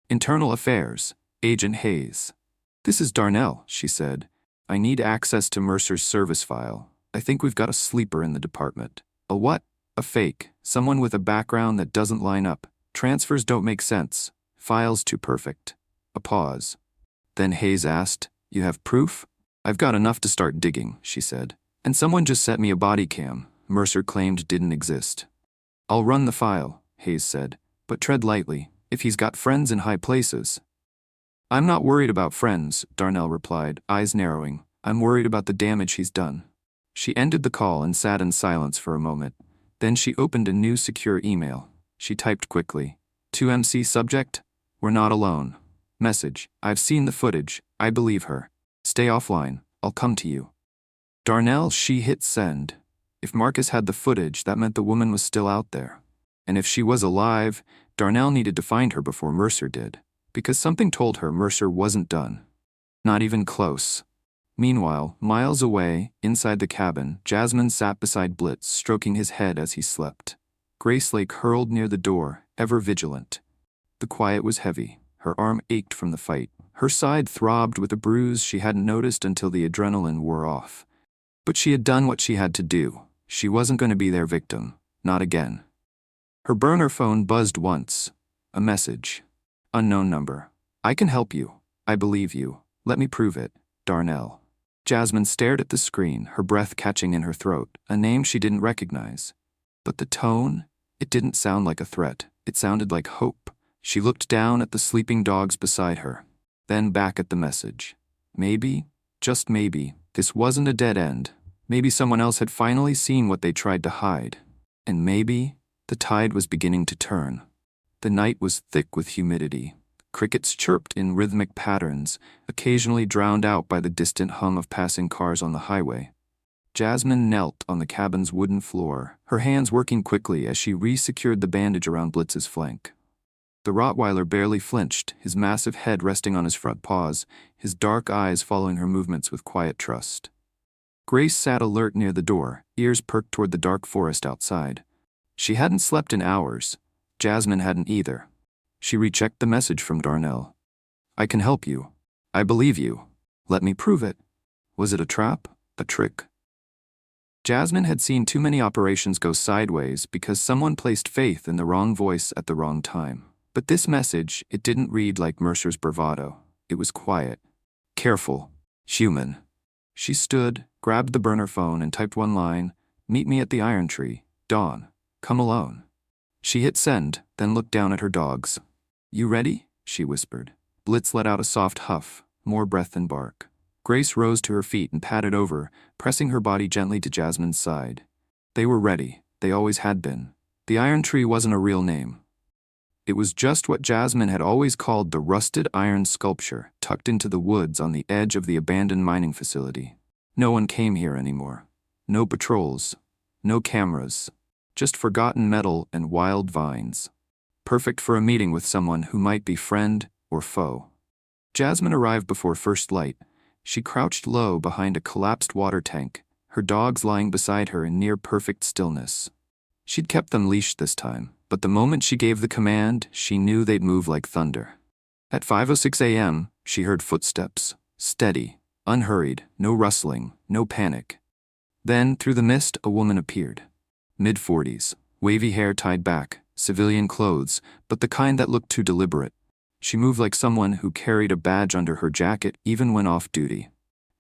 Internal Affairs, Agent Hayes. "This is Darnell," she said. "I need access to Mercer's service file. I think we've got a sleeper in the department." "A what?" "A fake. Someone with a background that doesn't line up. Transfers don't make sense. Files too perfect." A pause. Then Hayes asked, "You have proof?" "I've got enough to start digging," she said. "And someone just sent me a body cam Mercer claimed didn't exist." "I'll run the file," Hayes said, "but tread lightly. If he's got friends in high places." "I'm not worried about friends," Darnell replied, eyes narrowing. "I'm worried about the damage he's done." She ended the call and sat in silence for a moment. Then she opened a new secure email. She typed quickly. "To MC subject, we're not alone. Message, I've seen the footage. I believe her. Stay offline. I'll come to you." Darnell, she hit send. If Marcus had the footage, that meant the woman was still out there. And if she was alive, Darnell needed to find her before Mercer did. Because something told her Mercer wasn't done. Not even close. Meanwhile, miles away, inside the cabin, Jasmine sat beside Blitz, stroking his head as he slept. Grace lay curled near the door, ever vigilant. The quiet was heavy. Her arm ached from the fight. Her side throbbed with a bruise she hadn't noticed until the adrenaline wore off. But she had done what she had to do. She wasn't going to be their victim. Not again. Her burner phone buzzed once. A message. Unknown number. "I can help you. I believe you. Let me prove it. Darnell." Jasmine stared at the screen, her breath catching in her throat, a name she didn't recognize. But the tone? It didn't sound like a threat. It sounded like hope. She looked down at the sleeping dogs beside her, then back at the message. Maybe, just maybe, this wasn't a dead end. Maybe someone else had finally seen what they tried to hide. And maybe the tide was beginning to turn. The night was thick with humidity. Crickets chirped in rhythmic patterns, occasionally drowned out by the distant hum of passing cars on the highway. Jasmine knelt on the cabin's wooden floor, her hands working quickly as she re-secured the bandage around Blitz's flank. The Rottweiler barely flinched, his massive head resting on his front paws, his dark eyes following her movements with quiet trust. Grace sat alert near the door, ears perked toward the dark forest outside. She hadn't slept in hours. Jasmine hadn't either. She rechecked the message from Darnell. "I can help you. I believe you. Let me prove it." Was it a trap? A trick? Jasmine had seen too many operations go sideways because someone placed faith in the wrong voice at the wrong time. But this message, it didn't read like Mercer's bravado. It was quiet, careful, human. She stood, grabbed the burner phone and typed one line, "Meet me at the iron tree. Dawn. Come alone." She hit send, then looked down at her dogs. "You ready?" she whispered. Blitz let out a soft huff, more breath than bark. Grace rose to her feet and patted over, pressing her body gently to Jasmine's side. They were ready. They always had been. The iron tree wasn't a real name. It was just what Jasmine had always called the rusted iron sculpture tucked into the woods on the edge of the abandoned mining facility. No one came here anymore. No patrols. No cameras. Just forgotten metal and wild vines. Perfect for a meeting with someone who might be friend or foe. Jasmine arrived before first light. She crouched low behind a collapsed water tank, her dogs lying beside her in near-perfect stillness. She'd kept them leashed this time, but the moment she gave the command, she knew they'd move like thunder. At 5:06 a.m., she heard footsteps, steady, unhurried, no rustling, no panic. Then, through the mist, a woman appeared. Mid-40s, wavy hair tied back, civilian clothes, but the kind that looked too deliberate. She moved like someone who carried a badge under her jacket even when off duty.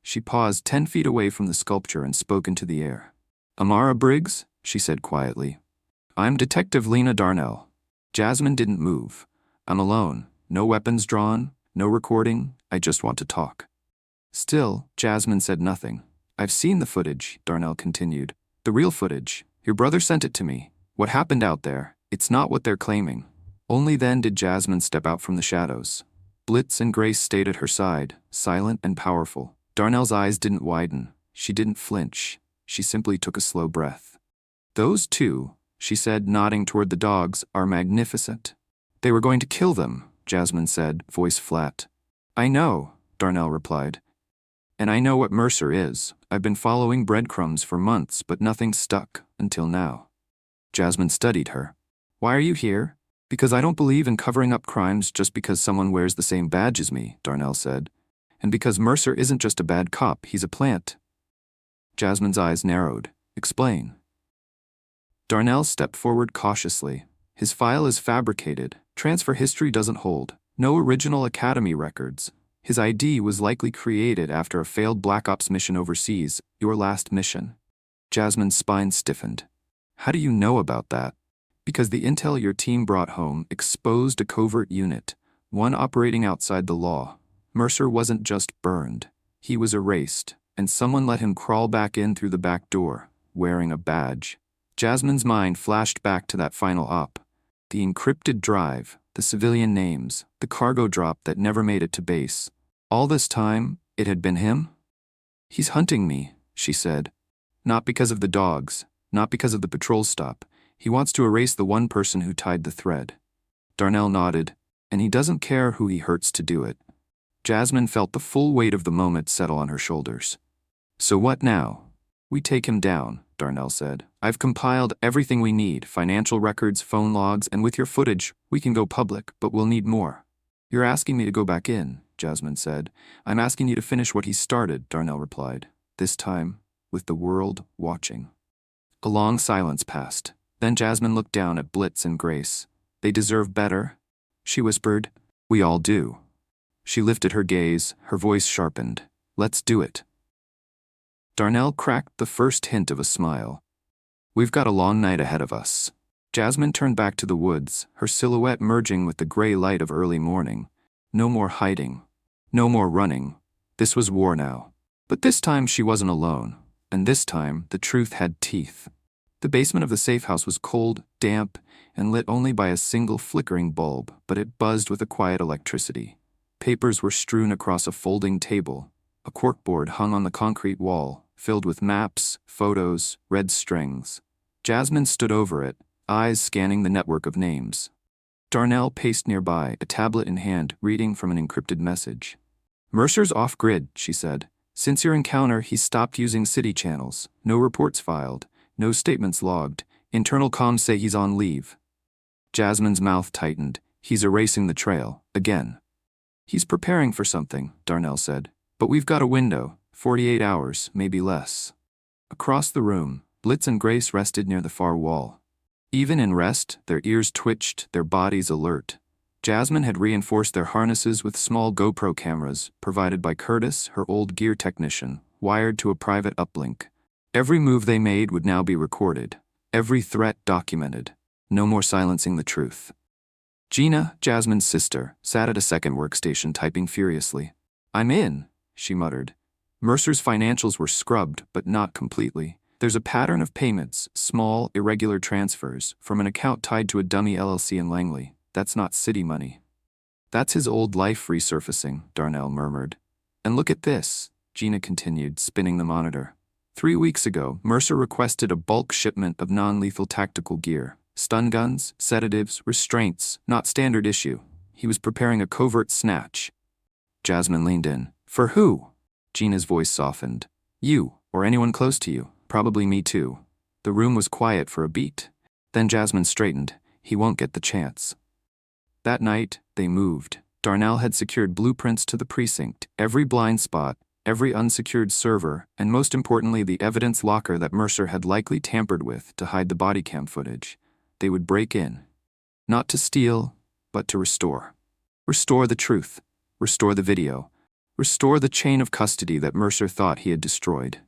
She paused 10 feet away from the sculpture and spoke into the air. "Amara Briggs," she said quietly. "I'm Detective Lena Darnell." Jasmine didn't move. "I'm alone. No weapons drawn, no recording. I just want to talk." Still, Jasmine said nothing. "I've seen the footage," Darnell continued. "The real footage. Your brother sent it to me. What happened out there, it's not what they're claiming." Only then did Jasmine step out from the shadows. Blitz and Grace stayed at her side, silent and powerful. Darnell's eyes didn't widen. She didn't flinch. She simply took a slow breath. "Those two," she said, nodding toward the dogs, "are magnificent." "They were going to kill them," Jasmine said, voice flat. "I know," Darnell replied. "And I know what Mercer is. I've been following breadcrumbs for months, but nothing stuck, until now." Jasmine studied her. "Why are you here?" "Because I don't believe in covering up crimes just because someone wears the same badge as me," Darnell said. "And because Mercer isn't just a bad cop, he's a plant." Jasmine's eyes narrowed. "Explain." Darnell stepped forward cautiously. "His file is fabricated. Transfer history doesn't hold. No original Academy records. His ID was likely created after a failed Black Ops mission overseas, your last mission." Jasmine's spine stiffened. "How do you know about that?" "Because the intel your team brought home exposed a covert unit, one operating outside the law. Mercer wasn't just burned. He was erased, and someone let him crawl back in through the back door, wearing a badge." Jasmine's mind flashed back to that final op. The encrypted drive, the civilian names, the cargo drop that never made it to base. All this time, it had been him? "He's hunting me," she said. "Not because of the dogs, not because of the patrol stop. He wants to erase the one person who tied the thread." Darnell nodded. "And he doesn't care who he hurts to do it." Jasmine felt the full weight of the moment settle on her shoulders. "So what now?" "We take him down," Darnell said. "I've compiled everything we need, financial records, phone logs, and with your footage, we can go public, but we'll need more." "You're asking me to go back in," Jasmine said. "I'm asking you to finish what he started," Darnell replied. This time, with the world watching. A long silence passed. Then Jasmine looked down at Blitz and Grace. "They deserve better," she whispered. "We all do." She lifted her gaze, her voice sharpened. "Let's do it." Darnell cracked the first hint of a smile. "We've got a long night ahead of us." Jasmine turned back to the woods, her silhouette merging with the gray light of early morning. No more hiding. No more running. This was war now. But this time she wasn't alone. And this time, the truth had teeth. The basement of the safe house was cold, damp, and lit only by a single flickering bulb, but it buzzed with a quiet electricity. Papers were strewn across a folding table. A corkboard hung on the concrete wall, filled with maps, photos, red strings. Jasmine stood over it, eyes scanning the network of names. Darnell paced nearby, a tablet in hand, reading from an encrypted message. "Mercer's off-grid," she said. "Since your encounter, he's stopped using city channels. No reports filed. No statements logged. Internal comms say he's on leave." Jasmine's mouth tightened. "He's erasing the trail, again." "He's preparing for something," Darnell said. "But we've got a window, 48 hours, maybe less." Across the room, Blitz and Grace rested near the far wall. Even in rest, their ears twitched, their bodies alert. Jasmine had reinforced their harnesses with small GoPro cameras, provided by Curtis, her old gear technician, wired to a private uplink. Every move they made would now be recorded, every threat documented. No more silencing the truth. Gina, Jasmine's sister, sat at a second workstation typing furiously. "I'm in," she muttered. "Mercer's financials were scrubbed, but not completely. There's a pattern of payments, small, irregular transfers, from an account tied to a dummy LLC in Langley. That's not city money." "That's his old life resurfacing," Darnell murmured. "And look at this," Gina continued, spinning the monitor. 3 weeks ago, Mercer requested a bulk shipment of non-lethal tactical gear. Stun guns, sedatives, restraints, not standard issue. He was preparing a covert snatch. Jasmine leaned in. "For who?" Gina's voice softened. "You." Or anyone close to you, probably me too. The room was quiet for a beat. Then Jasmine straightened. He won't get the chance. That night, they moved. Darnell had secured blueprints to the precinct, every blind spot, every unsecured server, and most importantly the evidence locker that Mercer had likely tampered with to hide the body cam footage. They would break in. Not to steal, but to restore. Restore the truth. Restore the video. Restore the chain of custody that Mercer thought he had destroyed.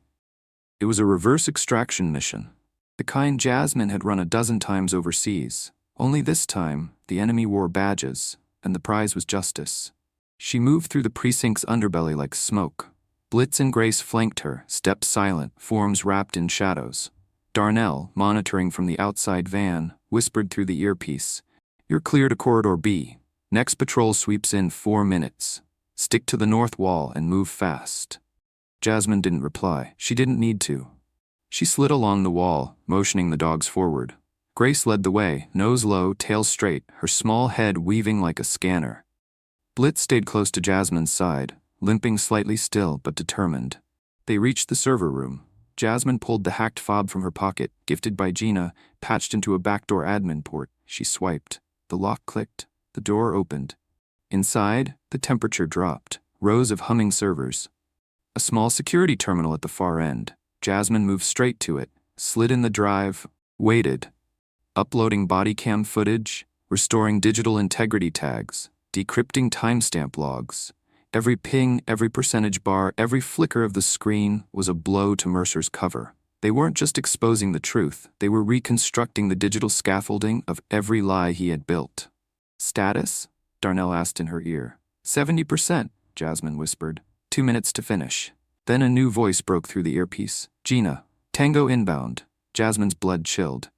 It was a reverse extraction mission. The kind Jasmine had run a dozen times overseas. Only this time, the enemy wore badges, and the prize was justice. She moved through the precinct's underbelly like smoke. Blitz and Grace flanked her, steps silent, forms wrapped in shadows. Darnell, monitoring from the outside van, whispered through the earpiece, "You're clear to Corridor B. Next patrol sweeps in 4 minutes. Stick to the north wall and move fast." Jasmine didn't reply. She didn't need to. She slid along the wall, motioning the dogs forward. Grace led the way, nose low, tail straight, her small head weaving like a scanner. Blitz stayed close to Jasmine's side, limping slightly still but determined. They reached the server room. Jasmine pulled the hacked fob from her pocket, gifted by Gina, patched into a backdoor admin port. She swiped. The lock clicked. The door opened. Inside, the temperature dropped. Rows of humming servers. A small security terminal at the far end. Jasmine moved straight to it, slid in the drive, waited. Uploading body cam footage, restoring digital integrity tags, decrypting timestamp logs. Every ping, every percentage bar, every flicker of the screen was a blow to Mercer's cover. They weren't just exposing the truth, they were reconstructing the digital scaffolding of every lie he had built. "Status?" Darnell asked in her ear. 70%, Jasmine whispered. 2 minutes to finish. Then a new voice broke through the earpiece. "Gina, Tango inbound." Jasmine's blood chilled.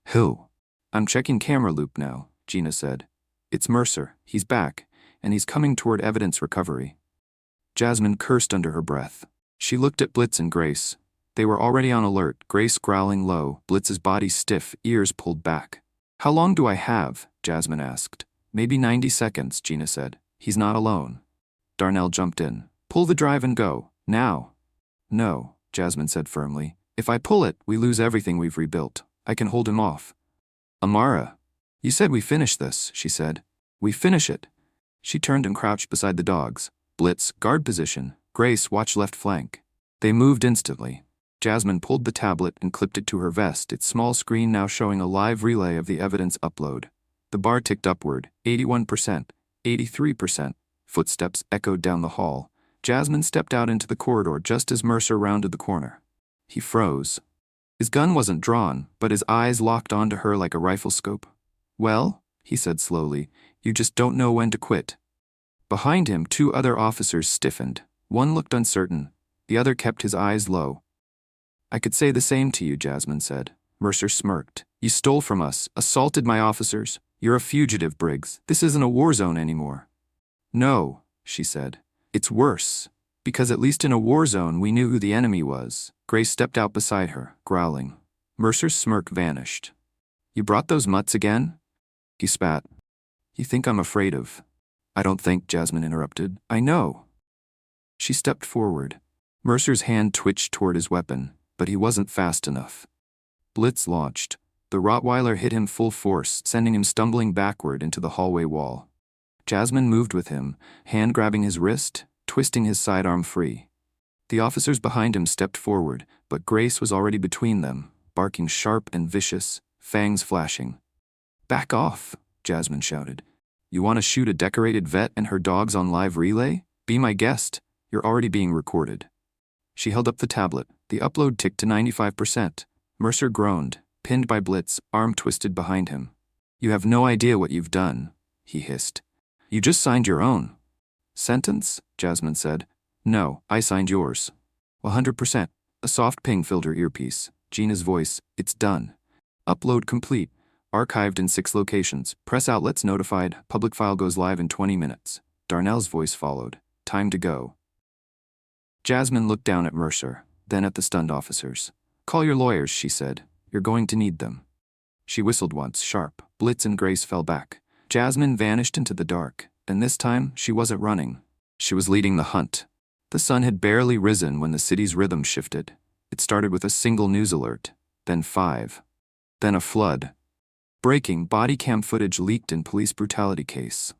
"Who?" "I'm checking camera loop now," Gina said. "It's Mercer. He's back, and he's coming toward evidence recovery." Jasmine cursed under her breath. She looked at Blitz and Grace. They were already on alert, Grace growling low, Blitz's body stiff, ears pulled back. "How long do I have?" Jasmine asked. "Maybe 90 seconds, Gina said. "He's not alone." Darnell jumped in. "Pull the drive and go. Now." "No," Jasmine said firmly. "If I pull it, we lose everything we've rebuilt. I can hold him off." "Amara, you said we finish this," she said. "We finish it." She turned and crouched beside the dogs. Blitz, guard position. Grace, watch left flank. They moved instantly. Jasmine pulled the tablet and clipped it to her vest, its small screen now showing a live relay of the evidence upload. The bar ticked upward, 81%, 83%. Footsteps echoed down the hall. Jasmine stepped out into the corridor just as Mercer rounded the corner. He froze. His gun wasn't drawn, but his eyes locked onto her like a rifle scope. "Well," he said slowly, "you just don't know when to quit." Behind him, 2 other officers stiffened. One looked uncertain. The other kept his eyes low. "I could say the same to you," Jasmine said. Mercer smirked. "You stole from us, assaulted my officers. You're a fugitive, Briggs. This isn't a war zone anymore." "No," she said. "It's worse. Because at least in a war zone we knew who the enemy was." Grace stepped out beside her, growling. Mercer's smirk vanished. "You brought those mutts again?" He spat. "You think I'm afraid of—" "I don't think," Jasmine interrupted. "I know." She stepped forward. Mercer's hand twitched toward his weapon, but he wasn't fast enough. Blitz launched. The Rottweiler hit him full force, sending him stumbling backward into the hallway wall. Jasmine moved with him, hand grabbing his wrist, twisting his sidearm free. The officers behind him stepped forward, but Grace was already between them, barking sharp and vicious, fangs flashing. "Back off," Jasmine shouted. "You want to shoot a decorated vet and her dogs on live relay? Be my guest. You're already being recorded." She held up the tablet. The upload ticked to 95%. Mercer groaned, pinned by Blitz, arm twisted behind him. "You have no idea what you've done," he hissed. "You just signed your own." "Sentence?" Jasmine said. "No, I signed yours." 100%. A soft ping filled her earpiece. Gina's voice. "It's done. Upload complete. Archived in 6 locations. Press outlets notified. Public file goes live in 20 minutes. Darnell's voice followed. "Time to go." Jasmine looked down at Mercer, then at the stunned officers. "Call your lawyers," she said. "You're going to need them." She whistled once, sharp. Blitz and Grace fell back. Jasmine vanished into the dark, and this time she wasn't running. She was leading the hunt. The sun had barely risen when the city's rhythm shifted. It started with a single news alert, then 5. Then a flood. Breaking body cam footage leaked in police brutality case.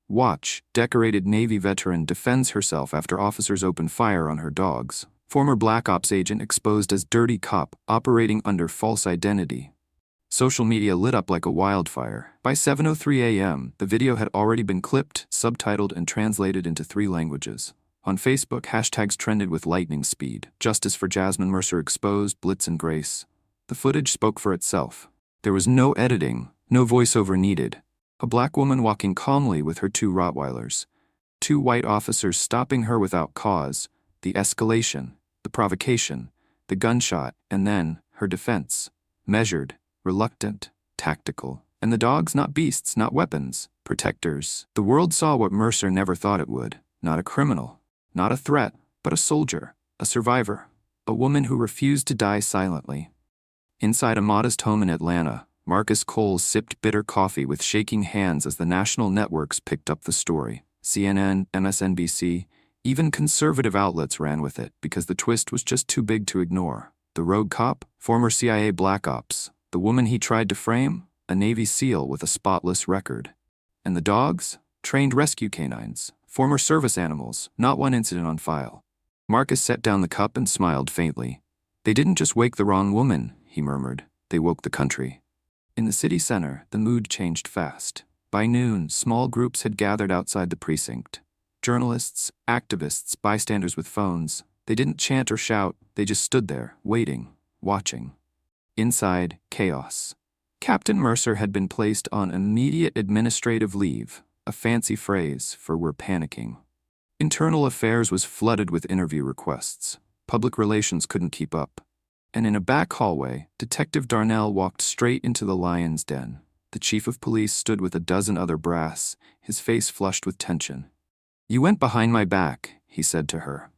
Watch, decorated Navy veteran defends herself after officers open fire on her dogs. Former Black Ops agent exposed as dirty cop operating under false identity. Social media lit up like a wildfire. By 7:03 a.m., the video had already been clipped, subtitled, and translated into 3 languages. On Facebook, hashtags trended with lightning speed. Justice for Jasmine Mercer exposed, Blitz and Grace. The footage spoke for itself. There was no editing, no voiceover needed. A black woman walking calmly with her 2 Rottweilers. 2 white officers stopping her without cause. The escalation, the provocation, the gunshot, and then her defense. Measured, reluctant, tactical. And the dogs not beasts, not weapons, protectors. The world saw what Mercer never thought it would. Not a criminal, not a threat, but a soldier, a survivor, a woman who refused to die silently. Inside a modest home in Atlanta, Marcus Coles sipped bitter coffee with shaking hands as the national networks picked up the story. CNN, MSNBC, even conservative outlets ran with it because the twist was just too big to ignore. The rogue cop, former CIA Black Ops. The woman he tried to frame, a Navy SEAL with a spotless record. And the dogs? Trained rescue canines, former service animals, not one incident on file. Marcus set down the cup and smiled faintly. They didn't just wake the wrong woman, he murmured. They woke the country. In the city center, the mood changed fast. By noon, small groups had gathered outside the precinct. Journalists, activists, bystanders with phones. They didn't chant or shout, they just stood there, waiting, watching. Inside, chaos. Captain Mercer had been placed on immediate administrative leave, a fancy phrase for "we're panicking." Internal affairs was flooded with interview requests. Public relations couldn't keep up. And in a back hallway, Detective Darnell walked straight into the lion's den. The chief of police stood with a dozen other brass, his face flushed with tension. "You went behind my back," he said to her.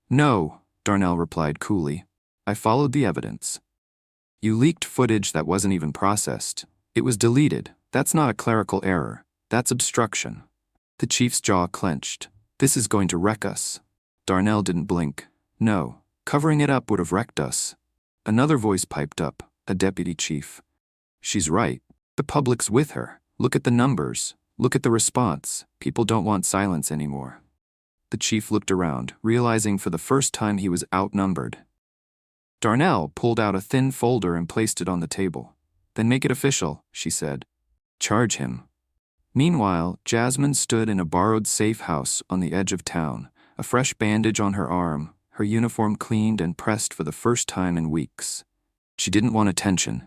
"No," Darnell replied coolly. "I followed the evidence." "You leaked footage that wasn't even processed. It was deleted. That's not a clerical error. That's obstruction." The chief's jaw clenched. "This is going to wreck us." Darnell didn't blink. "No, covering it up would have wrecked us." Another voice piped up, a deputy chief. "She's right. The public's with her. Look at the numbers. Look at the response. People don't want silence anymore." The chief looked around, realizing for the first time he was outnumbered. Darnell pulled out a thin folder and placed it on the table. "Then make it official," she said. "Charge him." Meanwhile, Jasmine stood in a borrowed safe house on the edge of town, a fresh bandage on her arm, her uniform cleaned and pressed for the first time in weeks. She didn't want attention.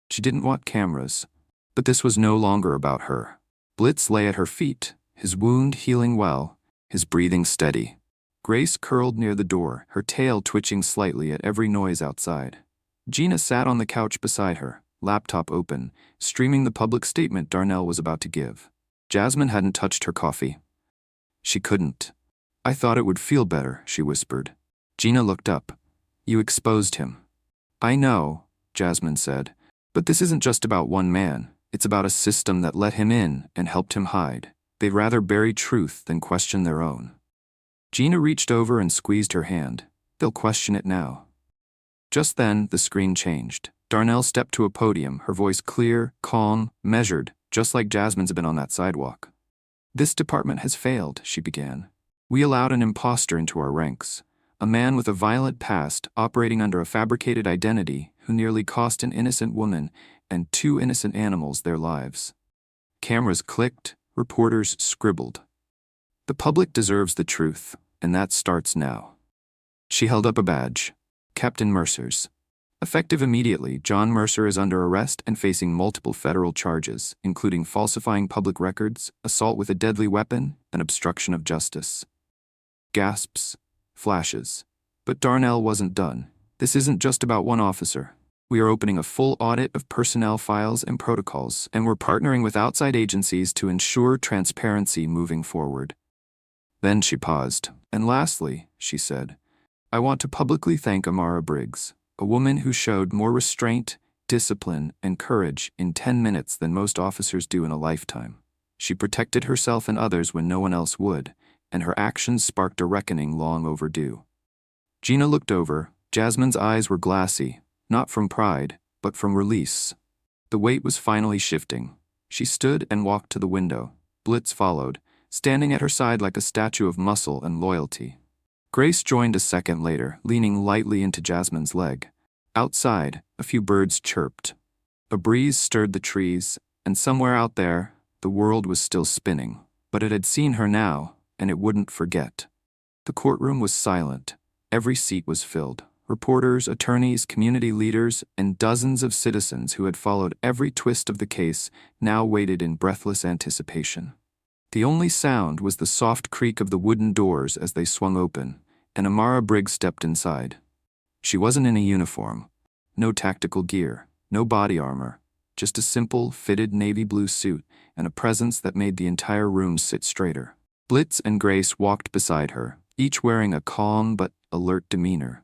She didn't want cameras. But this was no longer about her. Blitz lay at her feet, his wound healing well, his breathing steady. Grace curled near the door, her tail twitching slightly at every noise outside. Gina sat on the couch beside her, laptop open, streaming the public statement Darnell was about to give. Jasmine hadn't touched her coffee. She couldn't. "I thought it would feel better," she whispered. Gina looked up. "You exposed him." "I know," Jasmine said, "but this isn't just about one man. It's about a system that let him in and helped him hide. They'd rather bury truth than question their own." Gina reached over and squeezed her hand. "They'll question it now." Just then, the screen changed. Darnell stepped to a podium, her voice clear, calm, measured, just like Jasmine's had been on that sidewalk. "This department has failed," she began. "We allowed an imposter into our ranks, a man with a violent past operating under a fabricated identity who nearly cost an innocent woman and 2 innocent animals their lives." Cameras clicked, reporters scribbled. "The public deserves the truth, and that starts now." She held up a badge. Captain Mercer's. Effective immediately, John Mercer is under arrest and facing multiple federal charges, including falsifying public records, assault with a deadly weapon, and obstruction of justice. Gasps. Flashes. But Darnell wasn't done. "This isn't just about one officer. We are opening a full audit of personnel files and protocols, and we're partnering with outside agencies to ensure transparency moving forward." Then she paused. "And lastly," she said, "I want to publicly thank Amara Briggs, a woman who showed more restraint, discipline, and courage in 10 minutes than most officers do in a lifetime. She protected herself and others when no one else would, and her actions sparked a reckoning long overdue." Gina looked over, Jasmine's eyes were glassy, not from pride, but from release. The weight was finally shifting. She stood and walked to the window. Blitz followed, standing at her side like a statue of muscle and loyalty. Grace joined a second later, leaning lightly into Jasmine's leg. Outside, a few birds chirped. A breeze stirred the trees, and somewhere out there, the world was still spinning. But it had seen her now, and it wouldn't forget. The courtroom was silent. Every seat was filled. Reporters, attorneys, community leaders, and dozens of citizens who had followed every twist of the case now waited in breathless anticipation. The only sound was the soft creak of the wooden doors as they swung open, and Amara Briggs stepped inside. She wasn't in a uniform. No tactical gear, no body armor, just a simple, fitted navy blue suit and a presence that made the entire room sit straighter. Blitz and Grace walked beside her, each wearing a calm but alert demeanor.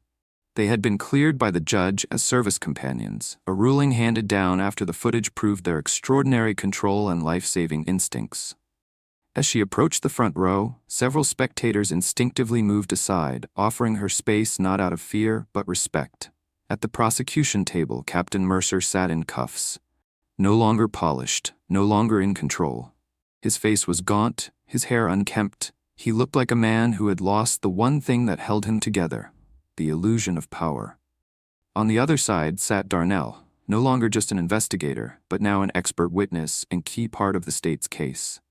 They had been cleared by the judge as service companions, a ruling handed down after the footage proved their extraordinary control and life-saving instincts. As she approached the front row, several spectators instinctively moved aside, offering her space not out of fear but respect. At the prosecution table, Captain Mercer sat in cuffs. No longer polished, no longer in control. His face was gaunt, his hair unkempt. He looked like a man who had lost the one thing that held him together, the illusion of power. On the other side sat Darnell, no longer just an investigator, but now an expert witness and key part of the state's case.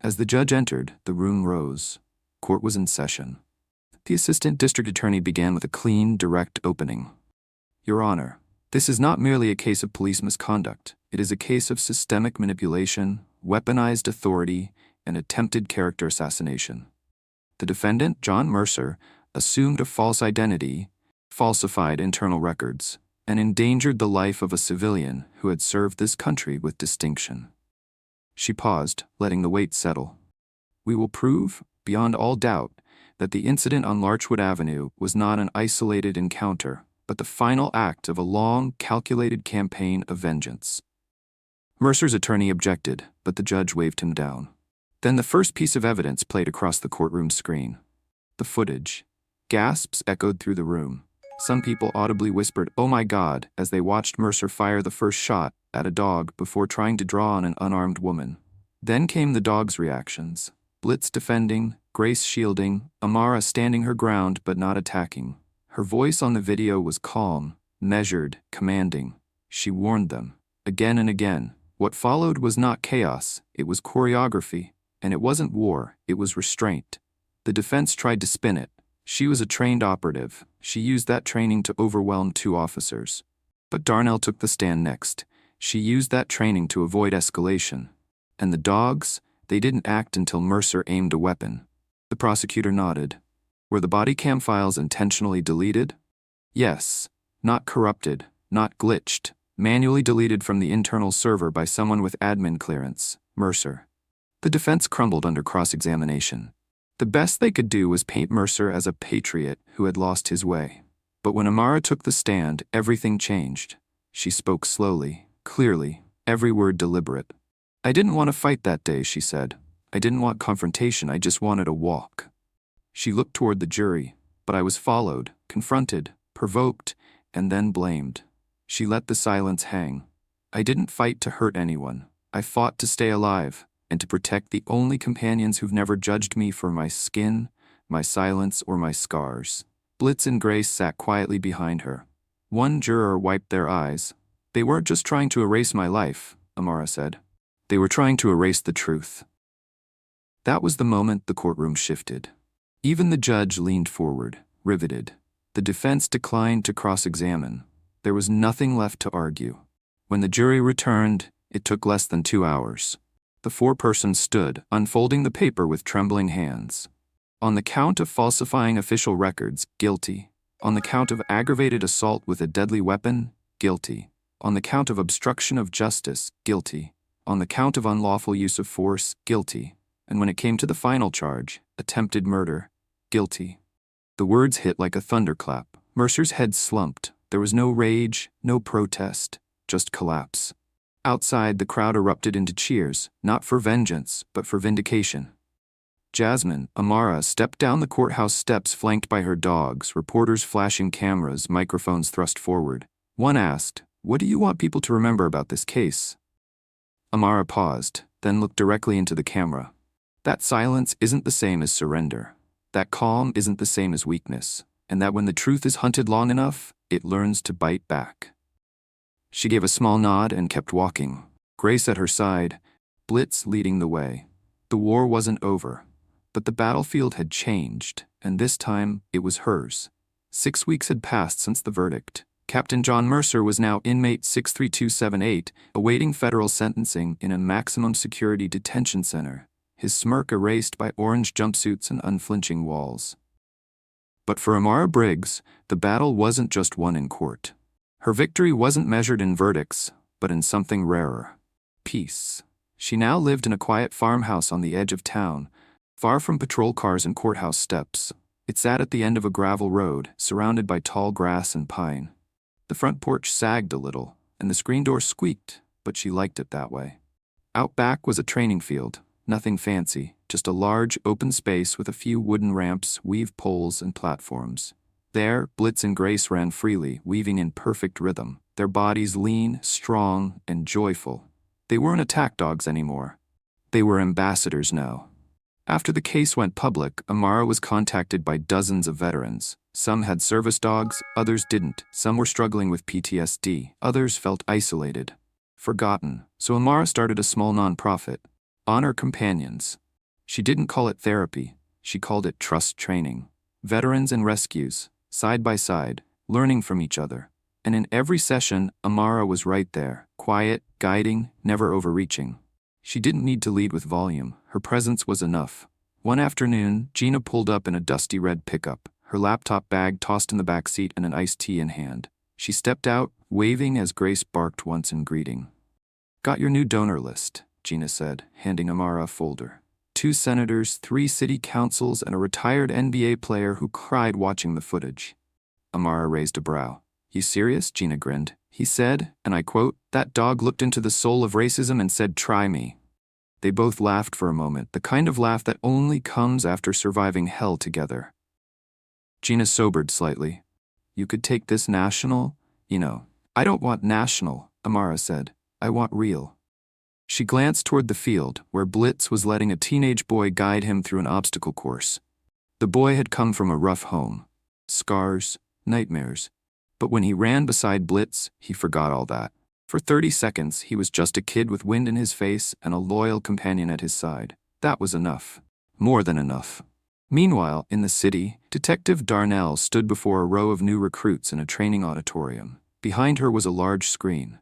As the judge entered, the room rose. Court was in session. The assistant district attorney began with a clean, direct opening. Your Honor, this is not merely a case of police misconduct. It is a case of systemic manipulation, weaponized authority, and attempted character assassination. The defendant, John Mercer, assumed a false identity, falsified internal records, and endangered the life of a civilian who had served this country with distinction. She paused, letting the weight settle. We will prove, beyond all doubt, that the incident on Larchwood Avenue was not an isolated encounter, but the final act of a long, calculated campaign of vengeance. Mercer's attorney objected, but the judge waved him down. Then the first piece of evidence played across the courtroom screen. The footage. Gasps echoed through the room. Some people audibly whispered, "Oh my God," as they watched Mercer fire the first shot at a dog before trying to draw on an unarmed woman. Then came the dog's reactions. Blitz defending, Grace shielding, Amara standing her ground but not attacking. Her voice on the video was calm, measured, commanding. She warned them, again and again. What followed was not chaos, it was choreography. And it wasn't war, it was restraint. The defense tried to spin it. She was a trained operative. She used that training to overwhelm 2 officers. But Darnell took the stand next. She used that training to avoid escalation. And the dogs, they didn't act until Mercer aimed a weapon. The prosecutor nodded. Were the body cam files intentionally deleted? Yes. Not corrupted, not glitched. Manually deleted from the internal server by someone with admin clearance, Mercer. The defense crumbled under cross-examination. The best they could do was paint Mercer as a patriot who had lost his way. But when Amara took the stand, everything changed. She spoke slowly, clearly, every word deliberate. I didn't want to fight that day, she said. I didn't want confrontation, I just wanted a walk. She looked toward the jury, but I was followed, confronted, provoked, and then blamed. She let the silence hang. I didn't fight to hurt anyone. I fought to stay alive, and to protect the only companions who've never judged me for my skin, my silence, or my scars. Blitz and Grace sat quietly behind her. One juror wiped their eyes. They weren't just trying to erase my life, Amara said. They were trying to erase the truth. That was the moment the courtroom shifted. Even the judge leaned forward, riveted. The defense declined to cross-examine. There was nothing left to argue. When the jury returned, it took less than 2 hours. The 4 persons stood, unfolding the paper with trembling hands. On the count of falsifying official records, guilty. On the count of aggravated assault with a deadly weapon, guilty. On the count of obstruction of justice, guilty. On the count of unlawful use of force, guilty. And when it came to the final charge, attempted murder, guilty. The words hit like a thunderclap. Mercer's head slumped. There was no rage, no protest, just collapse. Outside, the crowd erupted into cheers, not for vengeance, but for vindication. Jasmine, Amara stepped down the courthouse steps flanked by her dogs, reporters flashing cameras, microphones thrust forward. One asked, "What do you want people to remember about this case?" Amara paused, then looked directly into the camera. That silence isn't the same as surrender. That calm isn't the same as weakness. And that when the truth is hunted long enough, it learns to bite back. She gave a small nod and kept walking, Grace at her side, Blitz leading the way. The war wasn't over, but the battlefield had changed, and this time it was hers. 6 weeks had passed since the verdict. Captain John Mercer was now inmate 63278, awaiting federal sentencing in a maximum security detention center, his smirk erased by orange jumpsuits and unflinching walls. But for Amara Briggs, the battle wasn't just won in court. Her victory wasn't measured in verdicts, but in something rarer: peace. She now lived in a quiet farmhouse on the edge of town, far from patrol cars and courthouse steps. It sat at the end of a gravel road, surrounded by tall grass and pine. The front porch sagged a little, and the screen door squeaked, but she liked it that way. Out back was a training field, nothing fancy, just a large, open space with a few wooden ramps, weave poles, and platforms. There, Blitz and Grace ran freely, weaving in perfect rhythm, their bodies lean, strong, and joyful. They weren't attack dogs anymore. They were ambassadors now. After the case went public, Amara was contacted by dozens of veterans. Some had service dogs, others didn't. Some were struggling with PTSD, others felt isolated, forgotten. So Amara started a small nonprofit, Honor Companions. She didn't call it therapy, she called it trust training. Veterans and rescues, side by side, learning from each other. And in every session, Amara was right there, quiet, guiding, never overreaching. She didn't need to lead with volume, her presence was enough. One afternoon, Gina pulled up in a dusty red pickup, her laptop bag tossed in the back seat and an iced tea in hand. She stepped out, waving as Grace barked once in greeting. "Got your new donor list," Gina said, handing Amara a folder. 2 senators, 3 city councils, and a retired NBA player who cried watching the footage. Amara raised a brow. "You serious?" Gina grinned. He said, and I quote, "That dog looked into the soul of racism and said, 'Try me.'" They both laughed for a moment, the kind of laugh that only comes after surviving hell together. Gina sobered slightly. "You could take this national, you know." "I don't want national," Amara said. "I want real." She glanced toward the field, where Blitz was letting a teenage boy guide him through an obstacle course. The boy had come from a rough home. Scars, nightmares. But when he ran beside Blitz, he forgot all that. For 30 seconds, he was just a kid with wind in his face and a loyal companion at his side. That was enough. More than enough. Meanwhile, in the city, Detective Darnell stood before a row of new recruits in a training auditorium. Behind her was a large screen.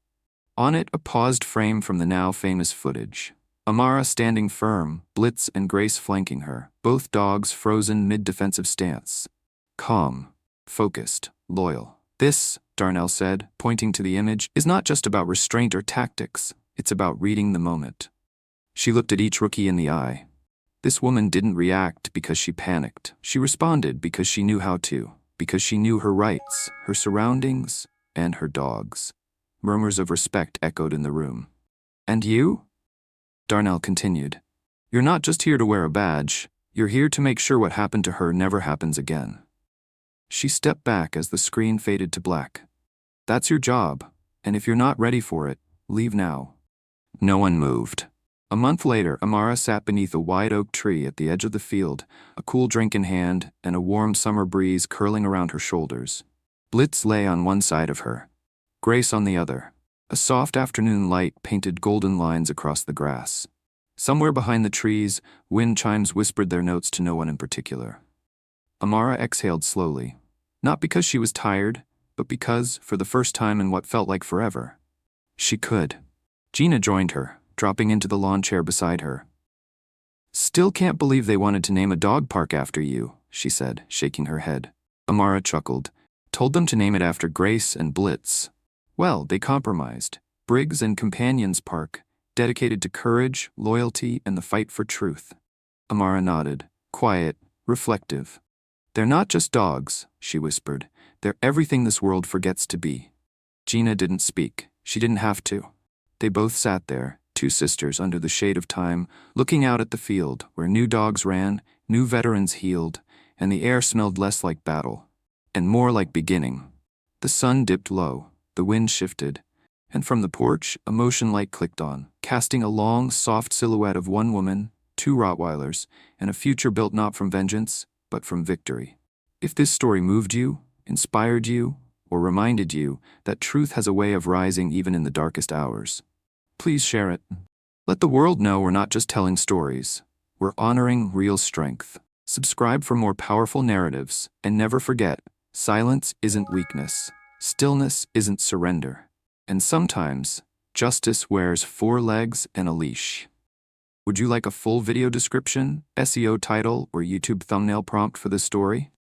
On it, a paused frame from the now famous footage. Amara standing firm, Blitz and Grace flanking her, both dogs frozen mid-defensive stance. Calm, focused, loyal. "This," Darnell said, pointing to the image, "is not just about restraint or tactics. It's about reading the moment." She looked at each rookie in the eye. This woman didn't react because she panicked. She responded because she knew how to, because she knew her rights, her surroundings, and her dogs. Murmurs of respect echoed in the room. "And you?" Darnell continued. "You're not just here to wear a badge. You're here to make sure what happened to her never happens again." She stepped back as the screen faded to black. "That's your job, and if you're not ready for it, leave now." No one moved. A month later, Amara sat beneath a wide oak tree at the edge of the field, a cool drink in hand and a warm summer breeze curling around her shoulders. Blitz lay on one side of her, Grace on the other. A soft afternoon light painted golden lines across the grass. Somewhere behind the trees, wind chimes whispered their notes to no one in particular. Amara exhaled slowly, not because she was tired, but because, for the first time in what felt like forever, she could. Gina joined her, dropping into the lawn chair beside her. "Still can't believe they wanted to name a dog park after you," she said, shaking her head. Amara chuckled. "Told them to name it after Grace and Blitz. Well, they compromised. Briggs and Companions Park, dedicated to courage, loyalty, and the fight for truth." Amara nodded, quiet, reflective. "They're not just dogs," she whispered. "They're everything this world forgets to be." Gina didn't speak. She didn't have to. They both sat there, Two sisters under the shade of time, looking out at the field where new dogs ran, new veterans healed, and the air smelled less like battle and more like beginning. The sun dipped low, the wind shifted, and from the porch, a motion light clicked on, casting a long, soft silhouette of one woman, two Rottweilers, and a future built not from vengeance, but from victory. If this story moved you, inspired you, or reminded you that truth has a way of rising even in the darkest hours, please share it. Let the world know we're not just telling stories, we're honoring real strength. Subscribe for more powerful narratives, and never forget, silence isn't weakness, stillness isn't surrender, and sometimes, justice wears 4 legs and a leash. Would you like a full video description, SEO title, or YouTube thumbnail prompt for this story?